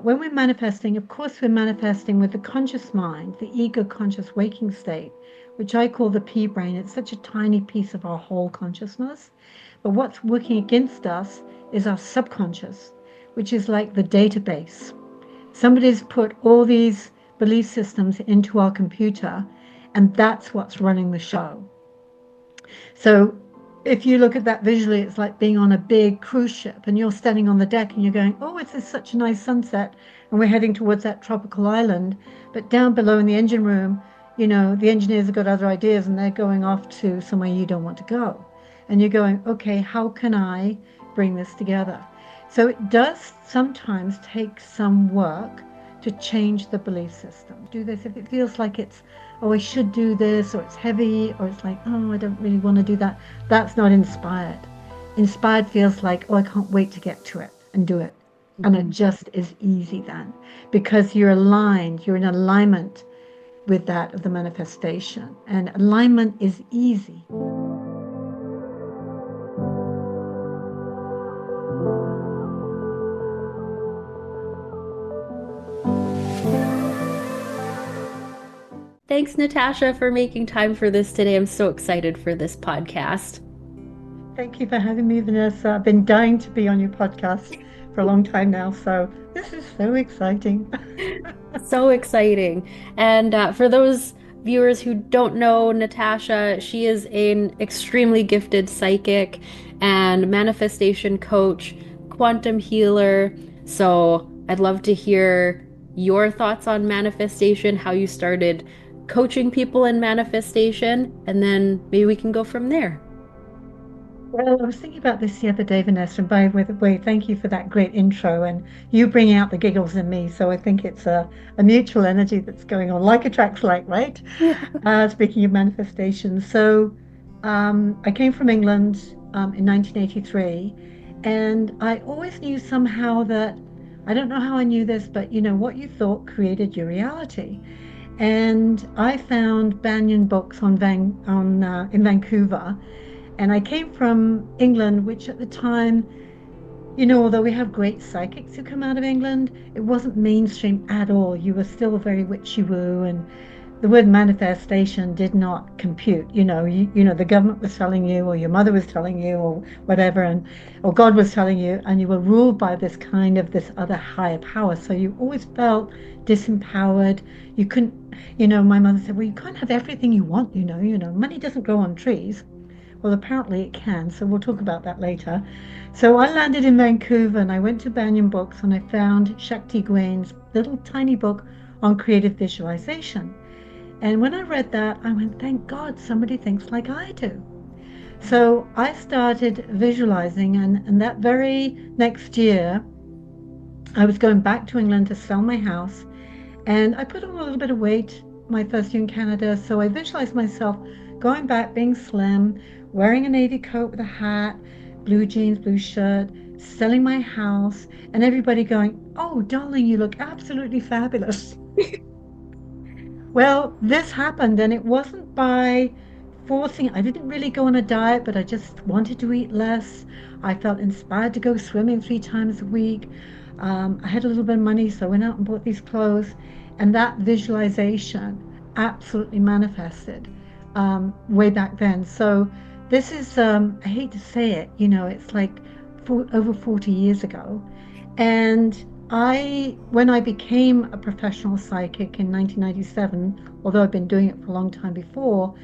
When we're manifesting, of course, we're manifesting with the conscious mind, the ego conscious waking state, which I call the P brain. It's such a tiny piece of our whole consciousness. But what's working against us is our subconscious, which is like the database. Somebody's put all these belief systems into our computer, and that's what's running the show. So if you look at that visually, it's like being on a big cruise ship and you're standing on the deck and you're going, oh, it's such a nice sunset. And we're heading towards that tropical island. But down below in the engine room, the engineers have got other ideas and they're going off to somewhere you don't want to go. And you're going, okay, how can I bring this together? So it does sometimes take some work to change the belief system. Do this if it feels like it's, oh, I should do this, or it's heavy, or it's like, oh, I don't really want to do that. That's not inspired. Inspired feels like, oh, I can't wait to get to it and do it. And it just is easy then because you're aligned, you're in alignment with that of the manifestation. And alignment is easy. Thanks, Natasha, for making time for this today. I'm so excited for this podcast. Thank you for having me, Vanessa. I've been dying to be on your podcast for a long time now, so this is so exciting. So exciting. And for those viewers who don't know Natasha, she is an extremely gifted psychic and manifestation coach, quantum healer. So I'd love to hear your thoughts on manifestation, how you started coaching people in manifestation, and then maybe we can go from there. Well, I was thinking about this the other day, Vanessa, and by the way, thank you for that great intro and you bringing out the giggles in me. So I think it's a mutual energy that's going on, like attracts like, right? Yeah. Speaking of manifestation. So I came from England in 1983, and I always knew somehow that, I don't know how I knew this, but what you thought created your reality. And I found Banyan books in Vancouver, and I came from England, which at the time, although we have great psychics who come out of England, it wasn't mainstream at all. You were still very witchy woo, and the word manifestation did not compute. The government was telling you, or your mother was telling you, or whatever, or God was telling you, and you were ruled by this other higher power. So you always felt disempowered. You couldn't, my mother said, well, you can't have everything you want. Money doesn't grow on trees. Well, apparently it can, so we'll talk about that later. So I landed in Vancouver and I went to Banyan Books and I found Shakti Gwain's little tiny book on creative visualization. And when I read that, I went, thank God somebody thinks like I do. So I started visualizing, and that very next year, I was going back to England to sell my house. And I put on a little bit of weight my first year in Canada, so I visualized myself going back, being slim, wearing a navy coat with a hat, blue jeans, blue shirt, selling my house, and everybody going, oh, darling, you look absolutely fabulous. Well, this happened, and it wasn't by forcing. I didn't really go on a diet, but I just wanted to eat less. I felt inspired to go swimming 3 times a week. I had a little bit of money, so I went out and bought these clothes, and that visualization absolutely manifested way back then. So this is, I hate to say it, it's like over 40 years ago. And when I became a professional psychic in 1997, although I've been doing it for a long time before,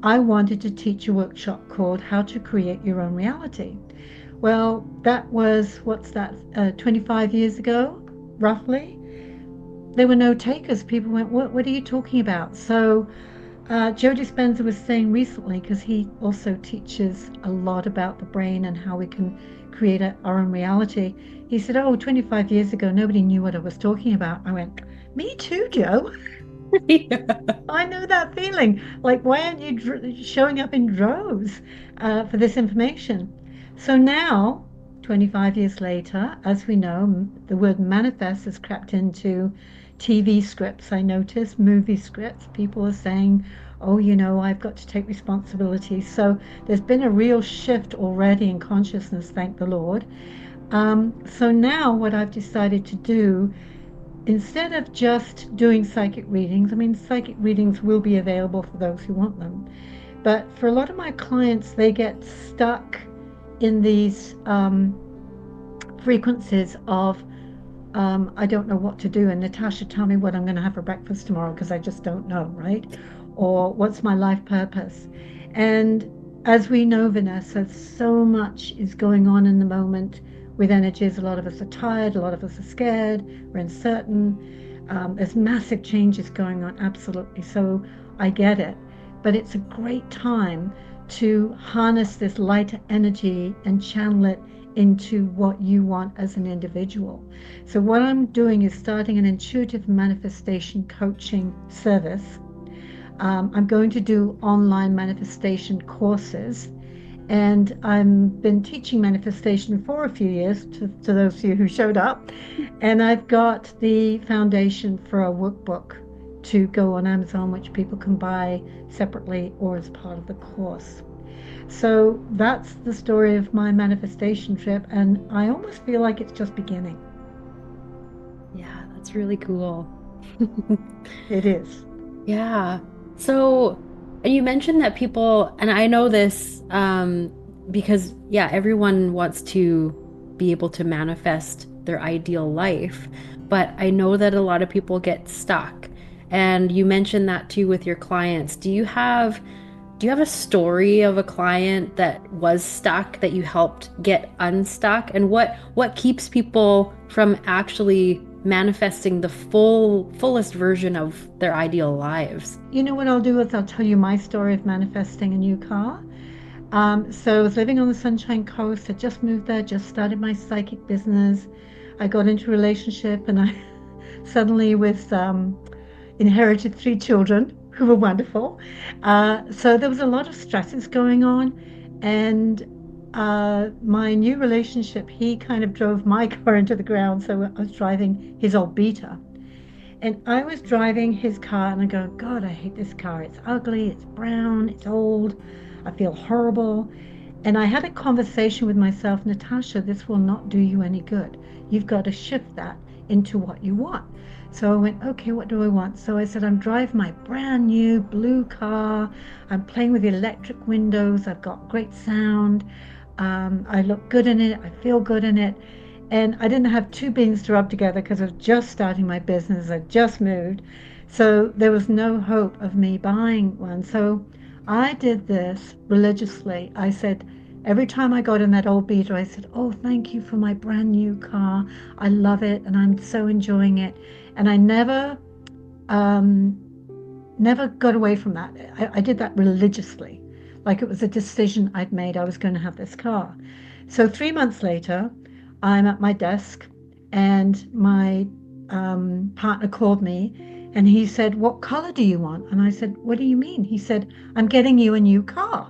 I wanted to teach a workshop called How to Create Your Own Reality. Well, that was, 25 years ago, roughly. There were no takers. People went, what are you talking about? So Joe Dispenza was saying recently, because he also teaches a lot about the brain and how we can create our own reality. He said, 25 years ago, nobody knew what I was talking about. I went, me too, Joe. Yeah. I know that feeling. Like, why aren't you showing up in droves for this information? So now, 25 years later, as we know, the word manifest has crept into TV scripts. I noticed movie scripts. People are saying, I've got to take responsibility. So there's been a real shift already in consciousness, thank the Lord. So now what I've decided to do instead of just doing psychic readings, I mean, psychic readings will be available for those who want them, but for a lot of my clients, they get stuck in these frequencies of I don't know what to do. And Natasha, tell me what I'm going to have for breakfast tomorrow because I just don't know, right? Or what's my life purpose? And as we know, Vanessa, so much is going on in the moment with energies. A lot of us are tired, a lot of us are scared, we're uncertain. There's massive changes going on, absolutely. So I get it. But it's a great time to harness this lighter energy and channel it into what you want as an individual. So, what I'm doing is starting an intuitive manifestation coaching service. I'm going to do online manifestation courses, and I've been teaching manifestation for a few years to those of you who showed up. And I've got the foundation for a workbook to go on Amazon, which people can buy separately or as part of the course. So that's the story of my manifestation trip, and I almost feel like it's just beginning. Yeah, that's really cool. It is. Yeah. So, and you mentioned that people, and I know this because, yeah, everyone wants to be able to manifest their ideal life, but I know that a lot of people get stuck. And you mentioned that too with your clients. Do you have a story of a client that was stuck that you helped get unstuck? And what keeps people from actually manifesting the fullest version of their ideal lives? You know what I'll do is I'll tell you my story of manifesting a new car. So I was living on the Sunshine Coast. I just moved there, just started my psychic business. I got into a relationship, and I suddenly with inherited three children who were wonderful. So there was a lot of stresses going on, and my new relationship, he kind of drove my car into the ground. So I was driving his old Beta, and I was driving his car, and I go, God, I hate this car. It's ugly, it's brown, it's old. I feel horrible. And I had a conversation with myself, Natasha, this will not do you any good. You've got to shift that into what you want. So I went, okay, what do I want? So I said, I'm driving my brand new blue car. I'm playing with the electric windows. I've got great sound. I look good in it. I feel good in it. And I didn't have two beans to rub together because I was just starting my business. I just moved. So there was no hope of me buying one. So I did this religiously. I said, every time I got in that old Beetle, I said, oh, thank you for my brand new car. I love it and I'm so enjoying it. And I um, never got away from that. I did that religiously, like it was a decision I'd made I was going to have this car. So 3 months later, I'm at my desk, and my partner called me, and he said, what color do you want? And I said, what do you mean? He said, I'm getting you a new car.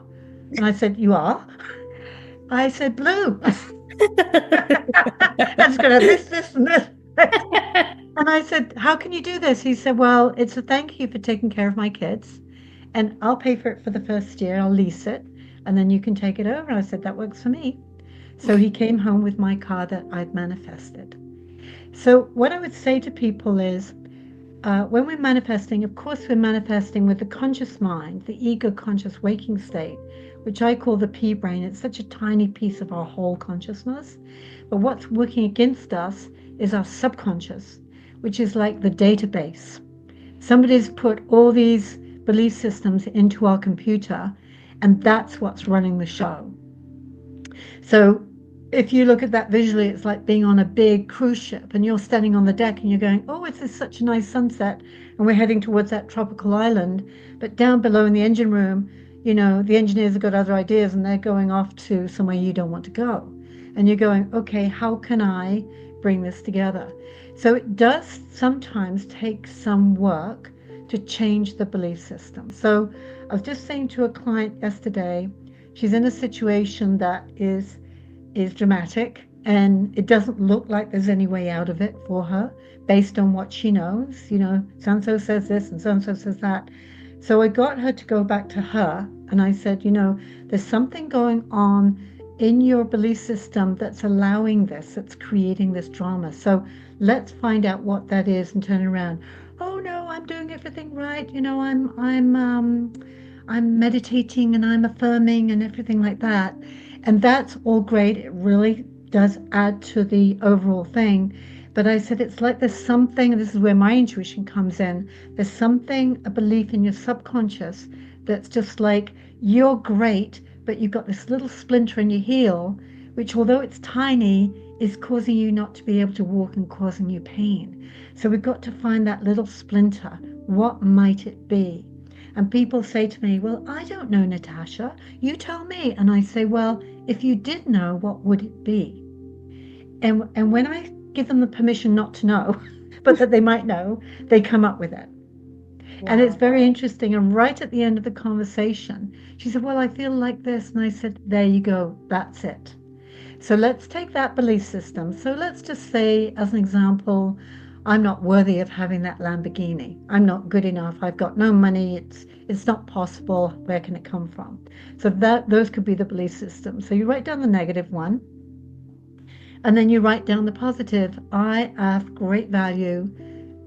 And I said, you are? I said, blue. That's going to have this, and this. And I said, how can you do this? He said, well, it's a thank you for taking care of my kids, and I'll pay for it for the first year. I'll lease it, and then you can take it over. I said, that works for me. So he came home with my car that I'd manifested. So, what I would say to people is when we're manifesting, of course, we're manifesting with the conscious mind, the ego conscious waking state, which I call the P brain. It's such a tiny piece of our whole consciousness. But what's working against us is our subconscious, which is like the database. Somebody's put all these belief systems into our computer, and that's what's running the show. So if you look at that visually, it's like being on a big cruise ship and you're standing on the deck and you're going, oh, it's such a nice sunset. And we're heading towards that tropical island. But down below in the engine room, the engineers have got other ideas and they're going off to somewhere you don't want to go. And you're going, okay, how can I bring this together? So it does sometimes take some work to change the belief system. So I was just saying to a client yesterday, she's in a situation that is dramatic, and it doesn't look like there's any way out of it for her based on what she knows. So and so says this and so says that. So I got her to go back to her, and I said, there's something going on in your belief system that's allowing this, that's creating this drama. So let's find out what that is and turn around. Oh no, I'm doing everything right. I'm meditating and I'm affirming and everything like that. And that's all great. It really does add to the overall thing. But I said it's like there's something, this is where my intuition comes in. There's something, a belief in your subconscious that's just like, you're great, but you've got this little splinter in your heel, which, although it's tiny, is causing you not to be able to walk and causing you pain. So we've got to find that little splinter. What might it be? And people say to me, well, I don't know, Natasha. You tell me. And I say, well, if you did know, what would it be? And when I give them the permission not to know, but that they might know, they come up with it. And it's Wow. very interesting. And right at the end of the conversation, she said, well, I feel like this. And I said, there you go. That's it. So let's take that belief system. So let's just say, as an example, I'm not worthy of having that Lamborghini. I'm not good enough. I've got no money. It's not possible. Where can it come from? So that those could be the belief system. So you write down the negative one, and then you write down the positive. I have great value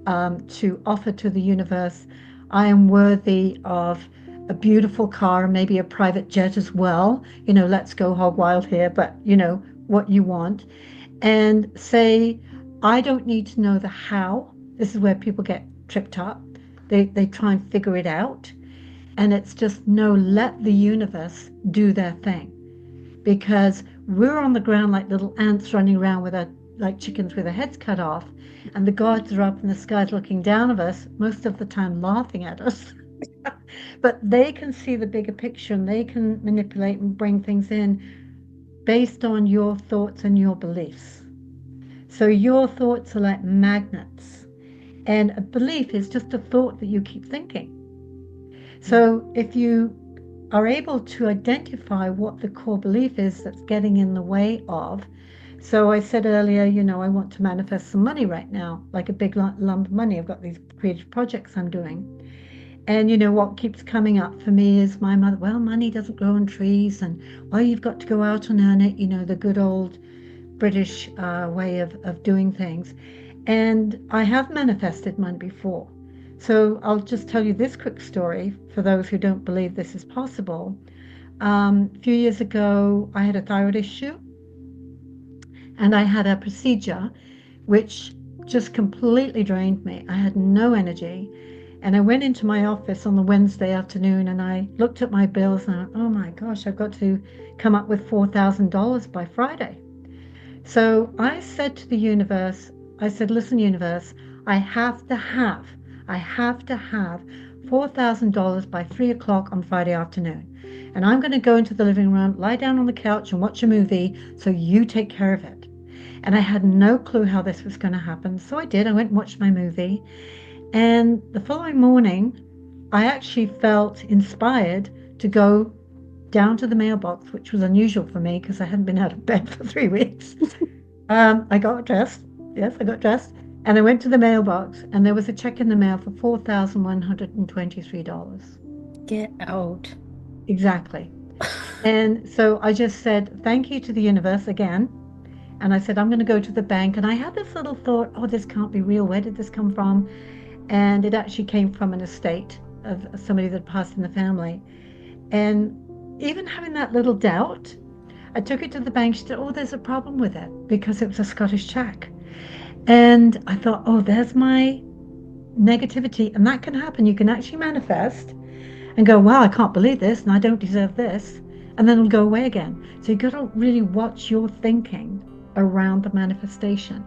to offer to the universe. I am worthy of a beautiful car, maybe a private jet as well. Let's go hog wild here, but what you want. And say, I don't need to know the how. This is where people get tripped up. They try and figure it out. And it's just, no, let the universe do their thing, because we're on the ground like little ants running around with our, like chickens with their heads cut off, and the gods are up in the skies looking down at us, most of the time laughing at us. But they can see the bigger picture and they can manipulate and bring things in based on your thoughts and your beliefs. So your thoughts are like magnets, and a belief is just a thought that you keep thinking. So if you are able to identify what the core belief is that's getting in the way of. So I said earlier, I want to manifest some money right now, like a big lump of money. I've got these creative projects I'm doing. And what keeps coming up for me is my mother, well, money doesn't grow on trees, and well, you've got to go out and earn it, the good old British way of doing things. And I have manifested money before. So I'll just tell you this quick story for those who don't believe this is possible. A few years ago, I had a thyroid issue and I had a procedure which just completely drained me. I had no energy. And I went into my office on the Wednesday afternoon and I looked at my bills and I went, oh my gosh, I've got to come up with $4,000 by Friday. So I said to the universe, I said, listen, universe, I have to have, I have to have $4,000 by 3 o'clock on Friday afternoon. And I'm going to go into the living room, lie down on the couch and watch a movie, so you take care of it. And I had no clue how this was going to happen. So I did. I went and watched my movie. And the following morning, I actually felt inspired to go down to the mailbox, which was unusual for me because I hadn't been out of bed for 3 weeks. I got dressed. Yes, I got dressed. And I went to the mailbox, and there was a check in the mail for $4,123. Get out. Exactly. And so I just said, thank you to the universe again. And I said, I'm going to go to the bank. And I had this little thought, oh, this can't be real. Where did this come from? And it actually came from an estate of somebody that passed in the family. And even having that little doubt, I took it to the bank. She said, oh, there's a problem with it because it was a Scottish check. And I thought, oh, there's my negativity. And that can happen. You can actually manifest and go, wow, I can't believe this and I don't deserve this. And then it'll go away again. So you've got to really watch your thinking around the manifestation.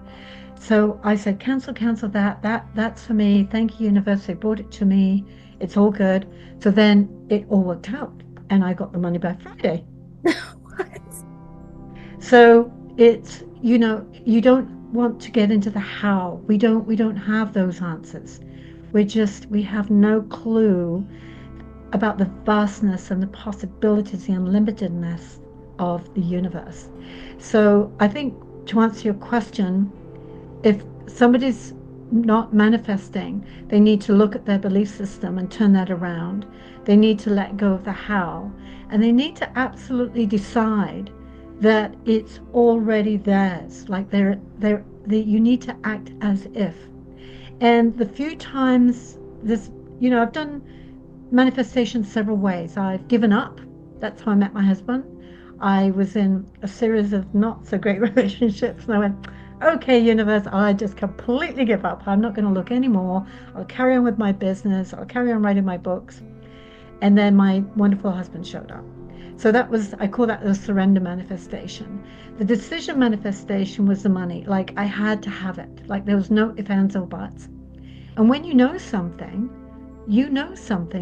So I said, cancel that. That's for me. Thank you, universe. They brought it to me. It's all good. So then it all worked out. And I got the money by Friday. What? So it's, you don't want to get into the how. We don't have those answers. We have no clue about the vastness and the possibilities, the unlimitedness of the universe. So I think, to answer your question, if somebody's not manifesting, they need to look at their belief system and turn that around. They need to let go of the how, and they need to absolutely decide that it's already theirs. Like you need to act as if. And the few times this, I've done manifestation several ways. I've given up. That's how I met my husband. I was in a series of not so great relationships, and I went, okay, universe, I just completely give up. I'm not going to look anymore. I'll carry on with my business. I'll carry on writing my books. And then my wonderful husband showed up. So that was, I call that the surrender manifestation. The decision manifestation was the money. Like I had to have it. Like there was no ifs, ands, or buts. And when you know something,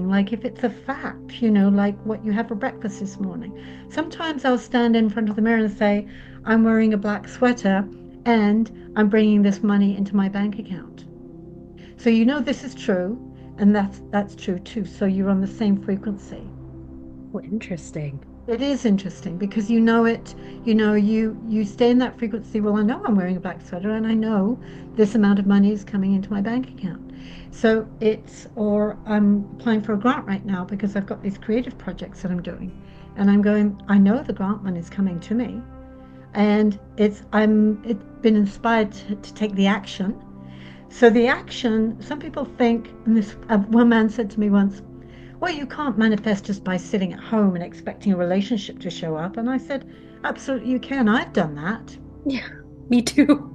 like if it's a fact, like what you had for breakfast this morning. Sometimes I'll stand in front of the mirror and say, I'm wearing a black sweater and I'm bringing this money into my bank account. So you know this is true, and that's true too. So you're on the same frequency. Oh, interesting. It is interesting because you know it, you stay in that frequency. Well, I know I'm wearing a black sweater and I know this amount of money is coming into my bank account. So or I'm applying for a grant right now because I've got these creative projects that I'm doing. And I'm going, I know the grant money is coming to me. And it's been inspired to take the action. So the action, some people think, and this one man said to me once, well, you can't manifest just by sitting at home and expecting a relationship to show up. And I said, absolutely, you can. I've done that, Yeah, me too.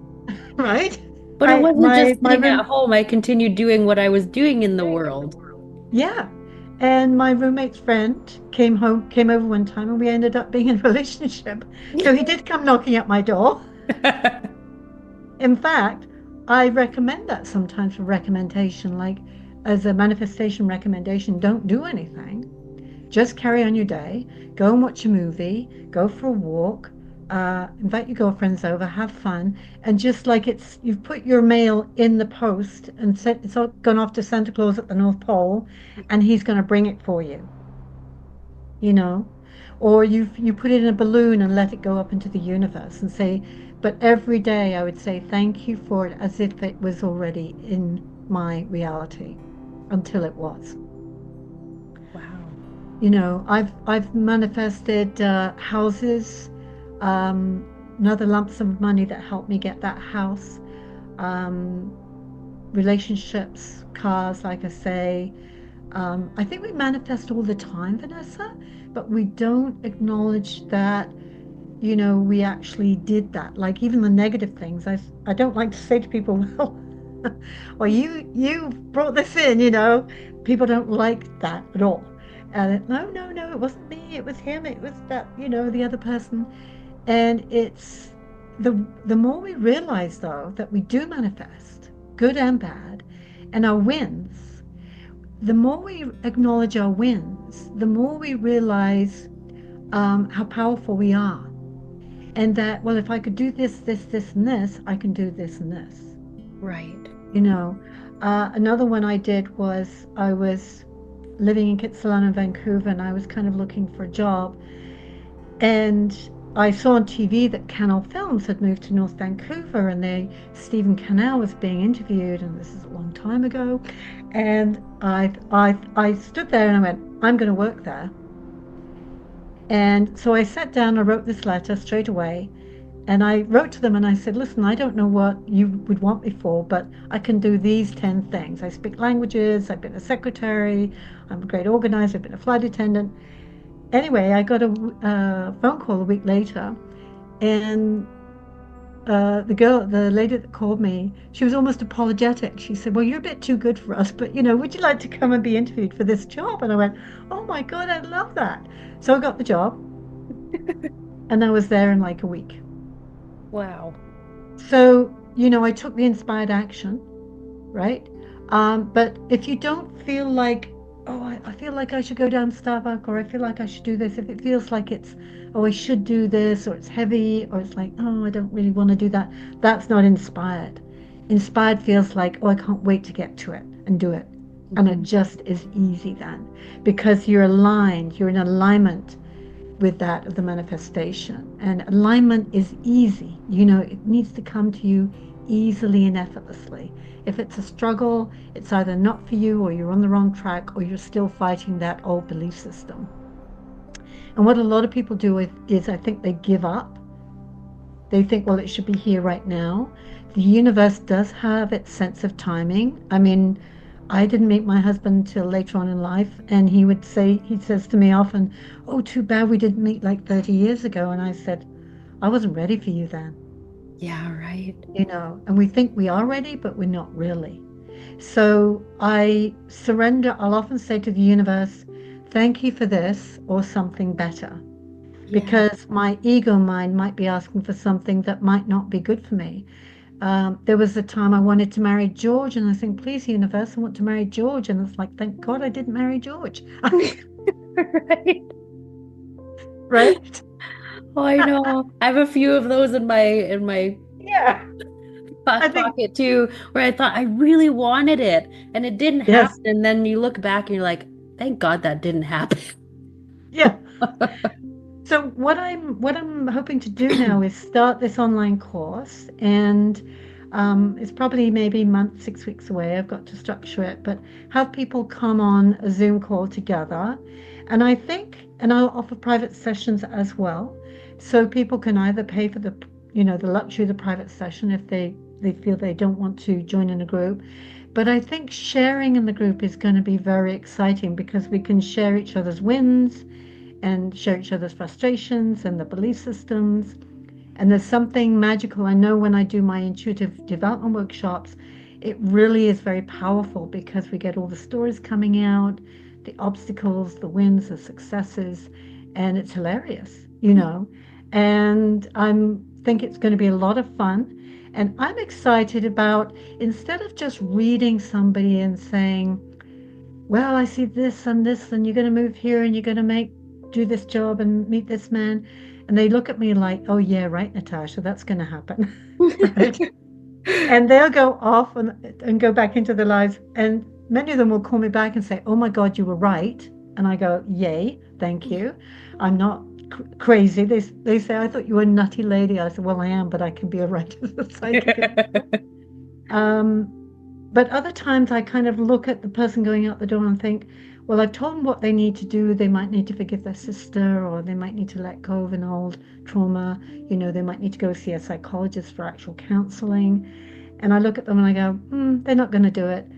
right? But it wasn't My just my sitting at room, home. I continued doing what I was doing in the world. yeah. And my roommate's friend came over one time, and we ended up being in a relationship. So he did come knocking at my door. In fact, I recommend that sometimes for recommendation, like as a manifestation recommendation, don't do anything. Just carry on your day, go and watch a movie, go for a walk, invite your girlfriends over, have fun, and just like you've put your mail in the post and it's all gone off to Santa Claus at the North Pole, and he's going to bring it for you, you know, or you put it in a balloon and let it go up into the universe and say, but every day I would say thank you for it as if it was already in my reality until it was. Wow. I've manifested houses, um, another lump sum of money that helped me get that house, um, relationships, cars, like I say. I think we manifest all the time, Vanessa, but we don't acknowledge that we actually did that. Like even the negative things, I don't like to say to people, well, well, you brought this in. People don't like that at all. And no, no, no, it wasn't me. It was him. It was that the other person. And it's the more we realize though that we do manifest, good and bad, and our wins. The more we acknowledge our wins, the more we realize how powerful we are and that, well, if I could do this, and this, I can do this and this. Right. You know, Another one I did was I was living in Kitsilano, Vancouver, and I was kind of looking for a job. And I saw on TV that Canal Films had moved to North Vancouver, and Stephen Cannell was being interviewed, and this is a long time ago. And I stood there and I went, I'm going to work there. And so I sat down, I wrote this letter straight away, and I wrote to them and I said, listen, I don't know what you would want me for, but I can do these 10 things. I speak languages, I've been a secretary, I'm a great organizer, I've been a flight attendant. Anyway, I got a phone call a week later, and the lady that called me, she was almost apologetic. She said, well, you're a bit too good for us, but would you like to come and be interviewed for this job? And I went, oh my God, I love that. So I got the job, and I was there in like a week. Wow. So, I took the inspired action, right? But if you don't feel like, oh, I feel like I should go down to Starbucks, or I feel like I should do this, if it feels like it's, oh, I should do this, or it's heavy, or it's like, oh, I don't really want to do that, that's not inspired. Inspired feels like, oh, I can't wait to get to it and do it. And it Mhm. just is easy then because you're aligned, you're in alignment with that of the manifestation. And alignment is easy. It needs to come to you easily and effortlessly. If it's a struggle, it's either not for you or you're on the wrong track or you're still fighting that old belief system. And what a lot of people do is I think they give up. They think, well, it should be here right now. The universe does have its sense of timing. I mean, I didn't meet my husband until later on in life, and he says to me often, "Oh, too bad we didn't meet like 30 years ago." And I said, "I wasn't ready for you then." Yeah, right. And we think we are ready, but we're not really. So I surrender. I'll often say to the universe, "Thank you for this," or something better, Yeah. because my ego mind might be asking for something that might not be good for me. There was a time I wanted to marry George, and I think, please, universe, I want to marry George. And it's like, thank God I didn't marry George. Right. Right? Oh, I know. I have a few of those in my Yeah. I think, pocket too, where I thought I really wanted it and it didn't happen. yes. And then you look back and you're like, thank God that didn't happen. Yeah. So what I'm hoping to do now is start this online course, and it's probably maybe a month, 6 weeks away. I've got to structure it, but have people come on a Zoom call together, and and I'll offer private sessions as well, so people can either pay for the luxury of the private session if they feel they don't want to join in a group. But I think sharing in the group is going to be very exciting because we can share each other's wins and share each other's frustrations and the belief systems. And there's something magical. I know when I do my intuitive development workshops, it really is very powerful because we get all the stories coming out, the obstacles, the wins, the successes, and it's hilarious. And I'm think it's going to be a lot of fun. And I'm excited about instead of just reading somebody and saying, well, I see this and this, and you're going to move here and you're going to do this job and meet this man. And they look at me like, oh, yeah, right, Natasha, that's going to happen. Right. And they'll go off and go back into their lives. And many of them will call me back and say, oh my God, you were right. And I go, yay, thank you. I'm not crazy. They say, I thought you were a nutty lady. I said, well, I am, but I can be a right as a psychic as well. Um, but other times I kind of look at the person going out the door and think, well, I've told them what they need to do. They might need to forgive their sister, or they might need to let go of an old trauma. They might need to go see a psychologist for actual counseling. And I look at them and I go, they're not going to do it.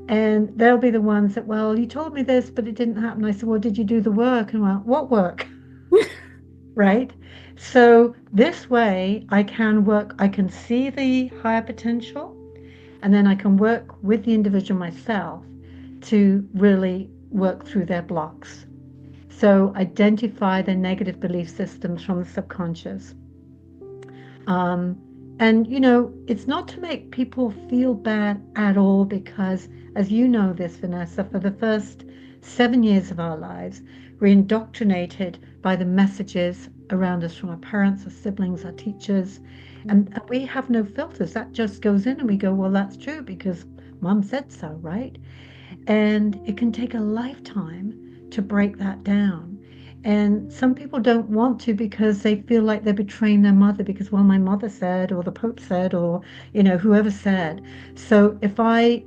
And they'll be the ones that, well, you told me this, but it didn't happen. I said, well, did you do the work? And well, what work? Right? So this way I can see the higher potential, and then I can work with the individual myself to really work through their blocks. So identify the negative belief systems from the subconscious. Um, and it's not to make people feel bad at all because, as you know this, Vanessa, for the first 7 years of our lives, we're indoctrinated by the messages around us from our parents, our siblings, our teachers, and we have no filters. That just goes in and we go, well, that's true because mom said so, right? And it can take a lifetime to break that down. And some people don't want to because they feel like they're betraying their mother because, well, my mother said, or the Pope said, or, whoever said. So if I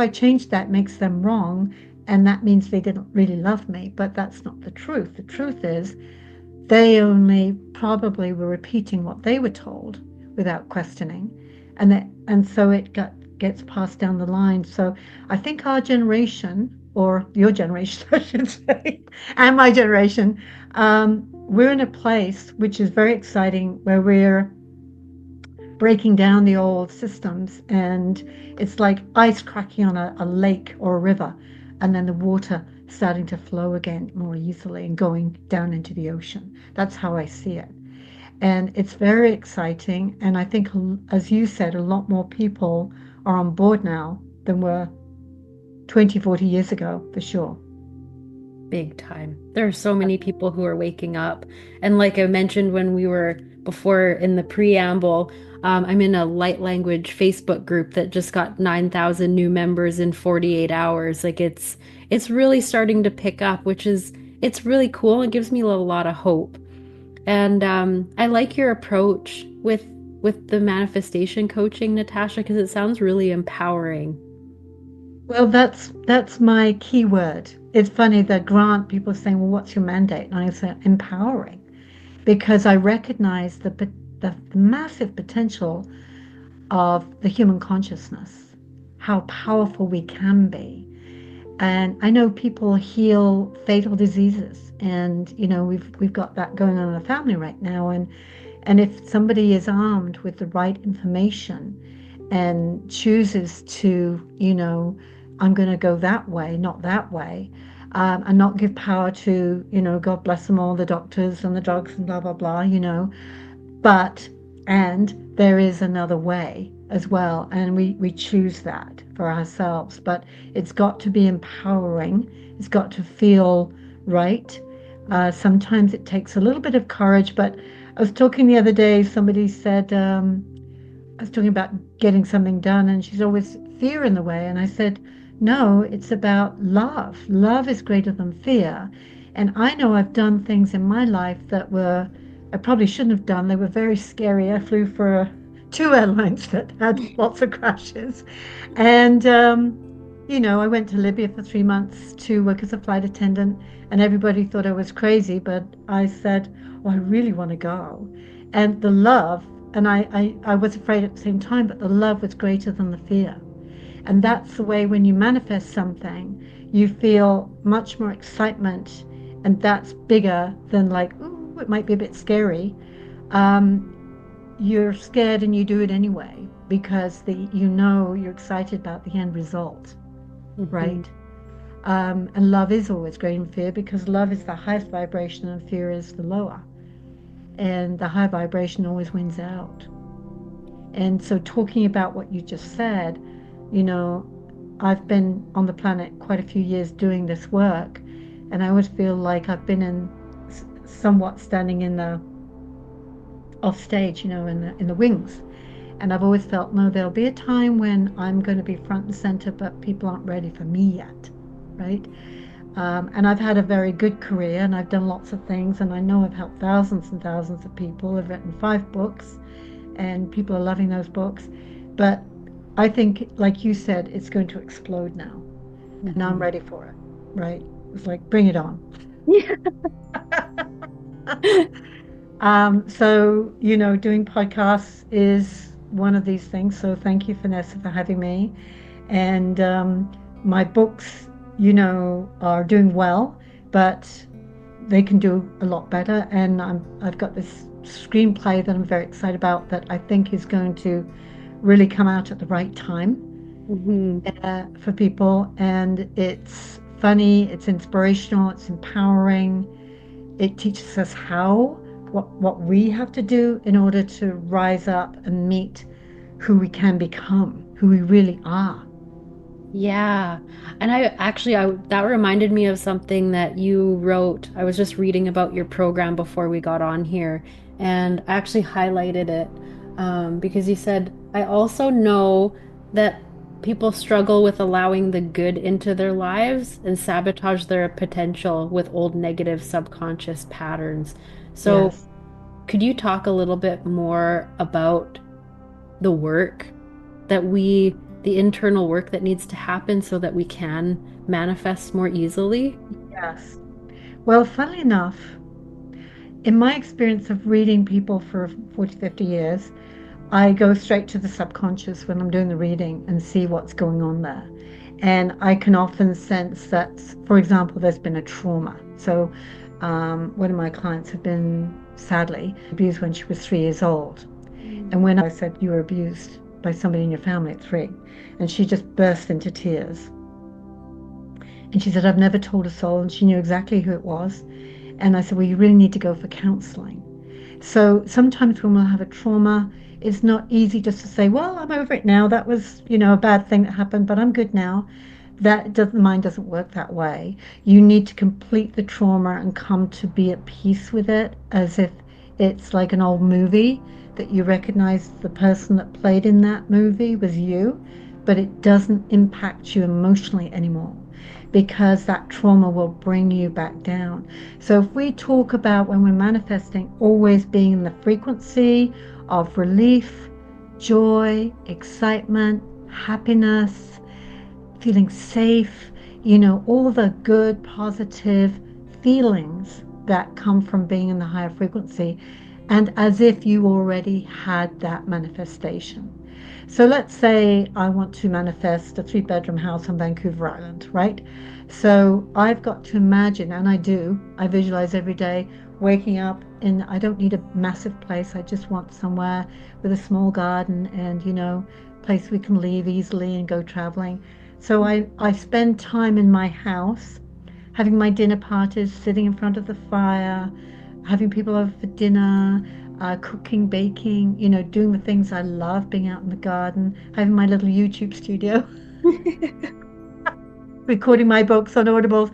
change that, it makes them wrong. And that means they didn't really love me. But that's not the truth. The truth is they only probably were repeating what they were told without questioning, and so gets passed down the line. So I think our generation, or your generation, I should say, and my generation, we're in a place which is very exciting where we're breaking down the old systems, and it's like ice cracking on a lake or a river, and then the water starting to flow again more easily and going down into the ocean. That's how I see it. And it's very exciting. And I think, as you said, a lot more people are on board now than were 20, 40 years ago, for sure. Big time. There are so many people who are waking up. And like I mentioned when we were before in the preamble, I'm in a light language Facebook group that just got 9,000 new members in 48 hours. Like it's really starting to pick up, which is it's really cool. It gives me a lot of hope. And I like your approach with the manifestation coaching, Natasha, because it sounds really empowering. Well, that's my key word. It's funny that grant people are saying, "Well, what's your mandate?" And I say empowering because I recognize the massive potential of the human consciousness, how powerful we can be. And I know people heal fatal diseases, and we've got that going on in the family right now. And if somebody is armed with the right information and chooses to, I'm going to go that way, not that way, and not give power to, God bless them all, the doctors and the drugs and blah, blah, blah, but, and there is another way as well. And we choose that for ourselves. But it's got to be empowering, it's got to feel right. Sometimes it takes a little bit of courage, but I was talking the other day, somebody said, I was talking about getting something done, and she's always fear in the way. And I said, no, it's about love. Love is greater than fear. And I know I've done things in my life that I probably shouldn't have done. They were very scary. I flew for two airlines that had lots of crashes. And, I went to Libya for 3 months to work as a flight attendant, and everybody thought I was crazy, but I said, oh, I really want to go. And the love, and I was afraid at the same time, but the love was greater than the fear. And that's the way when you manifest something, you feel much more excitement, and that's bigger than like, ooh, it might be a bit scary. Um, you're scared and you do it anyway because you're excited about the end result, Mhm. right? And love is always greater than fear because love is the highest vibration and fear is the lower. And the high vibration always wins out. And so, talking about what you just said, you know, I've been on the planet quite a few years doing this work, and I always feel like I've been somewhat standing in the off stage, in the wings. And I've always felt, no, there'll be a time when I'm going to be front and center, but people aren't ready for me yet, right? And I've had a very good career, and I've done lots of things, and I know I've helped thousands and thousands of people. I've written 5 books, and people are loving those books. But I think, like you said, it's going to explode now, and I'm Mhm. ready for it, right? It's like, bring it on. So, doing podcasts is one of these things. So, thank you, Vanessa, for having me. And my books, are doing well, but they can do a lot better. And I've got this screenplay that I'm very excited about that I think is going to really come out at the right time Mhm. for people. And it's funny, it's inspirational, it's empowering. It teaches us what we have to do in order to rise up and meet who we can become, who we really are. Yeah. And I that reminded me of something that you wrote. I was just reading about your program before we got on here, and I actually highlighted it because you said, I also know that people struggle with allowing the good into their lives and sabotage their potential with old negative subconscious patterns. So, Yes. could you talk a little bit more about the work that the internal work that needs to happen so that we can manifest more easily? Yes. Well, funnily enough, in my experience of reading people for 40, 50 years, I go straight to the subconscious when I'm doing the reading and see what's going on there. And I can often sense that, for example, there's been a trauma. So, one of my clients had been sadly abused when she was 3 years old. And when I said, you were abused by somebody in your family at 3, and she just burst into tears. And she said, I've never told a soul. And she knew exactly who it was. And I said, well, you really need to go for counseling. So sometimes when we'll have a trauma, it's not easy just to say, well, I'm over it now. That was, a bad thing that happened, but I'm good now. The mind doesn't work that way. You need to complete the trauma and come to be at peace with it as if it's like an old movie that you recognize the person that played in that movie was you, but it doesn't impact you emotionally anymore because that trauma will bring you back down. So if we talk about when we're manifesting, always being in the frequency of relief, joy, excitement, happiness, feeling safe, all the good, positive feelings that come from being in the higher frequency, and as if you already had that manifestation. So let's say I want to manifest a three-bedroom house on Vancouver Island, right? So I've got to imagine, and I do, I visualize every day waking up in, I don't need a massive place. I just want somewhere with a small garden and, place we can leave easily and go traveling. So I spend time in my house having my dinner parties, sitting in front of the fire, having people over for dinner, cooking, baking, doing the things I love, being out in the garden, having my little YouTube studio, recording my books on Audibles,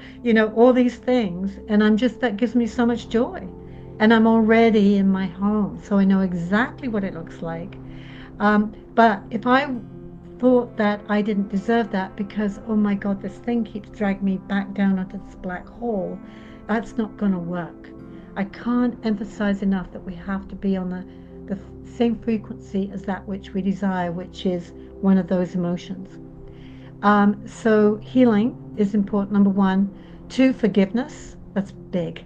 all these things. And I'm just, that gives me so much joy. And I'm already in my home, so I know exactly what it looks like. But if I thought that I didn't deserve that because, oh my God, this thing keeps dragging me back down onto this black hole, that's not going to work. I can't emphasize enough that we have to be on the same frequency as that which we desire, which is one of those emotions. So healing is important, number one. Two, forgiveness. That's big.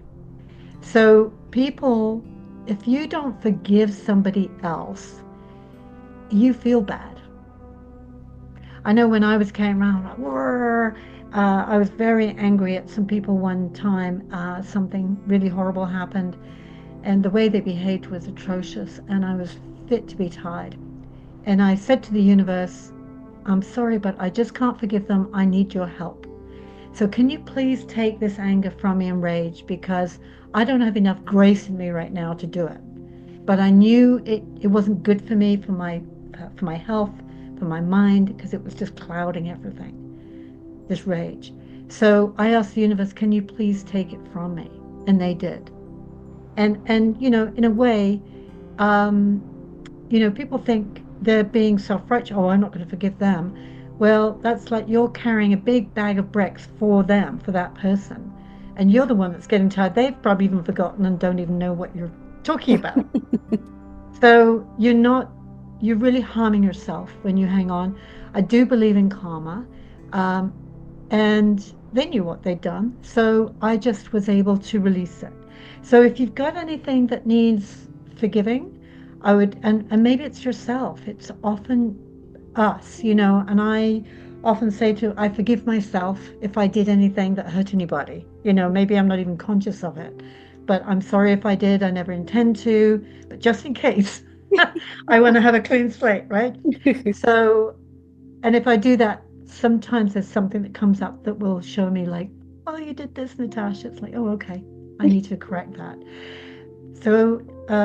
So people, if you don't forgive somebody else, you feel bad. I know when I was came around, like, I was very angry at some people one time. Something really horrible happened, and the way they behaved was atrocious, and I was fit to be tied. And I said to the universe, I'm sorry, but I just can't forgive them. I need your help. So can you please take this anger from me and rage because I don't have enough grace in me right now to do it. But I knew it wasn't good for me, for my health, for my mind, because it was just clouding everything, this rage. So I asked the universe, can you please take it from me? And they did. And in a way, um, people think they're being self-righteous. Oh, I'm not going to forgive them. Well, that's like you're carrying a big bag of bricks for them, for that person. And you're the one that's getting tired. They've probably even forgotten and don't even know what you're talking about. So you're really harming yourself when you hang on. I do believe in karma. Um, and they knew what they'd done. So I just was able to release it. So if you've got anything that needs forgiving, I would, and maybe it's yourself, it's often us, and I often say to, I forgive myself if I did anything that hurt anybody. Maybe I'm not even conscious of it, but I'm sorry if I did. I never intend to, but just in case, I want to have a clean slate, right? So and if I do that, sometimes there's something that comes up that will show me, like, oh, you did this, Natasha. It's like, oh, okay, I need to correct that. So,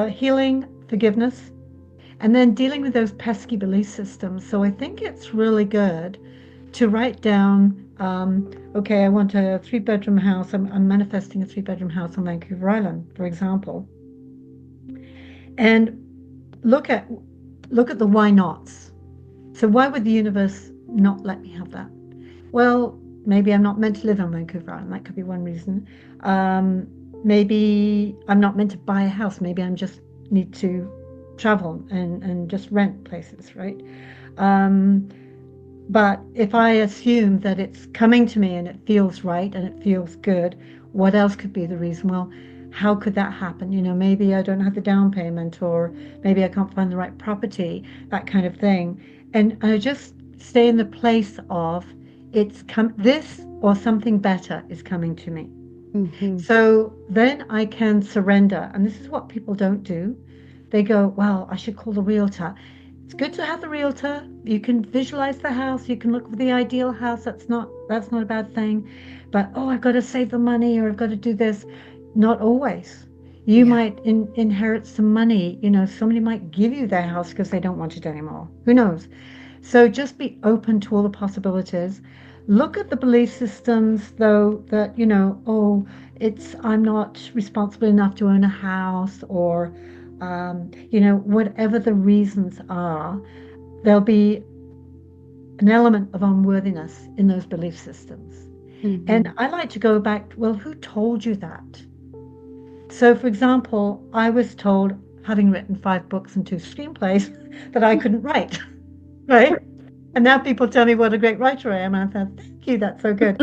healing, forgiveness, and then dealing with those pesky belief systems. So, I think it's really good to write down, okay, I want a three-bedroom house. I'm manifesting a three-bedroom house on Vancouver Island, for example, and look at look at the why nots. So, why would the universe not let me have that? Well, maybe I'm not meant to live on Vancouver Island. That could be one reason. Um, Maybe I'm not meant to buy a house. Maybe I just need to travel and just rent places, right? Um, but if I assume that it's coming to me and it feels right and it feels good, what else could be the reason? Well, how could that happen? Maybe I don't have the down payment, or maybe I can't find the right property, that kind of thing. And I just stay in the place of this or something better is coming to me. Mhm. So then I can surrender. And this is what people don't do. They go, well, I should call the realtor. It's good to have the realtor. You can visualize the house. You can look for the ideal house. That's not a bad thing. But oh, I've got to save the money or I've got to do this. Not always. You Yeah. might inherit some money. Somebody might give you their house because they don't want it anymore. Who knows? So just be open to all the possibilities. Look at the belief systems, though, that, oh, I'm not responsible enough to own a house, or, whatever the reasons are, there'll be an element of unworthiness in those belief systems. And Mhm. I like to go back, well, who told you that? So, for example, I was told, having written 5 books and 2 screenplays, that I couldn't write, right? And now people tell me what a great writer I am. And I thought, thank you, that's so good.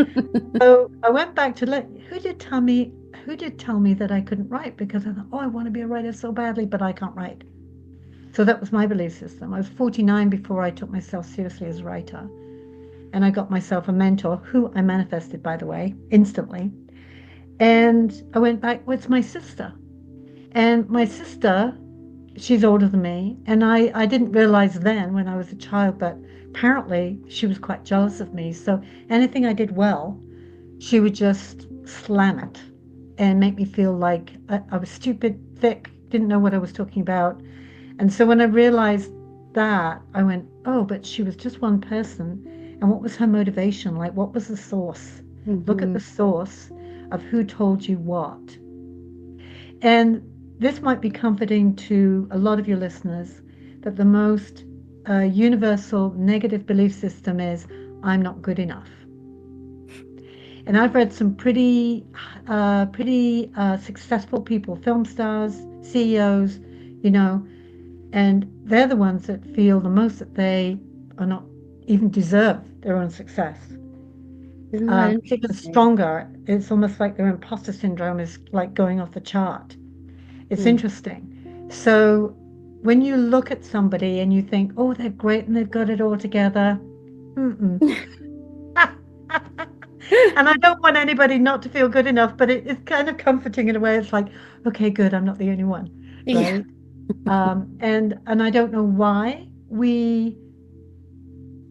So I went back to look, who did tell me that I couldn't write? Because I thought, oh, I want to be a writer so badly, but I can't write. So that was my belief system. I was 49 before I took myself seriously as a writer. And I got myself a mentor, who I manifested, by the way, instantly. And I went back with my sister. And my sister, she's older than me. And I didn't realize then when I was a child, but apparently she was quite jealous of me. So anything I did well, she would just slam it and make me feel like I was stupid, thick, didn't know what I was talking about. And so when I realized that, I went, oh, but she was just one person. And what was her motivation? Like, what was the source? Look at Hmm. the source of who told you what. And this might be comforting to a lot of your listeners that the most universal negative belief system is, I'm not good enough. And I've read some pretty successful people, film stars, CEOs, you know, and they're the ones that feel the most that they are not even deserve their own success. Isn't that It's even interesting? stronger. It's almost like their imposter syndrome is like going off the chart. It's Hmm. interesting. So when you look at somebody and you think, oh, they're great and they've got it all together, mm-mm. And I don't want anybody not to feel good enough, but it's kind of comforting in a way. It's like, okay, good, I'm not the only one, Yeah. right? And I don't know why we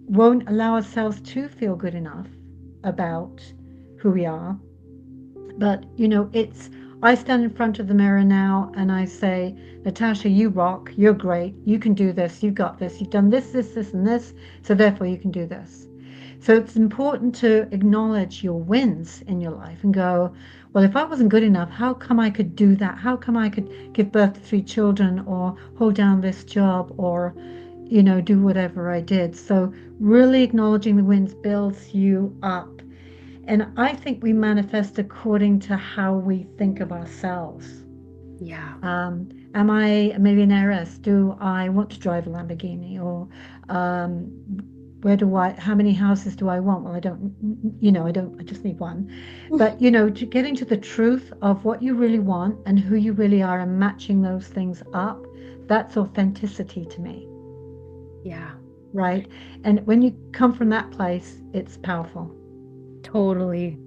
won't allow ourselves to feel good enough about who we are. But it's I stand in front of the mirror now and I say, Natasha, you rock, you're great, you can do this, you've got this, you've done this, and this, so therefore you can do this. So it's important to acknowledge your wins in your life and go, well, if I wasn't good enough, how come I could do that? How come I could give birth to three children or hold down this job or, do whatever I did? So really acknowledging the wins builds you up. And I think we manifest according to how we think of ourselves. Yeah. Am I a millionairess? Do I want to drive a Lamborghini? Or um, how many houses do I want? Well, I just need one. But, getting to the truth of what you really want and who you really are and matching those things up, that's authenticity to me, Yeah. right? And when you come from that place, it's powerful. Totally.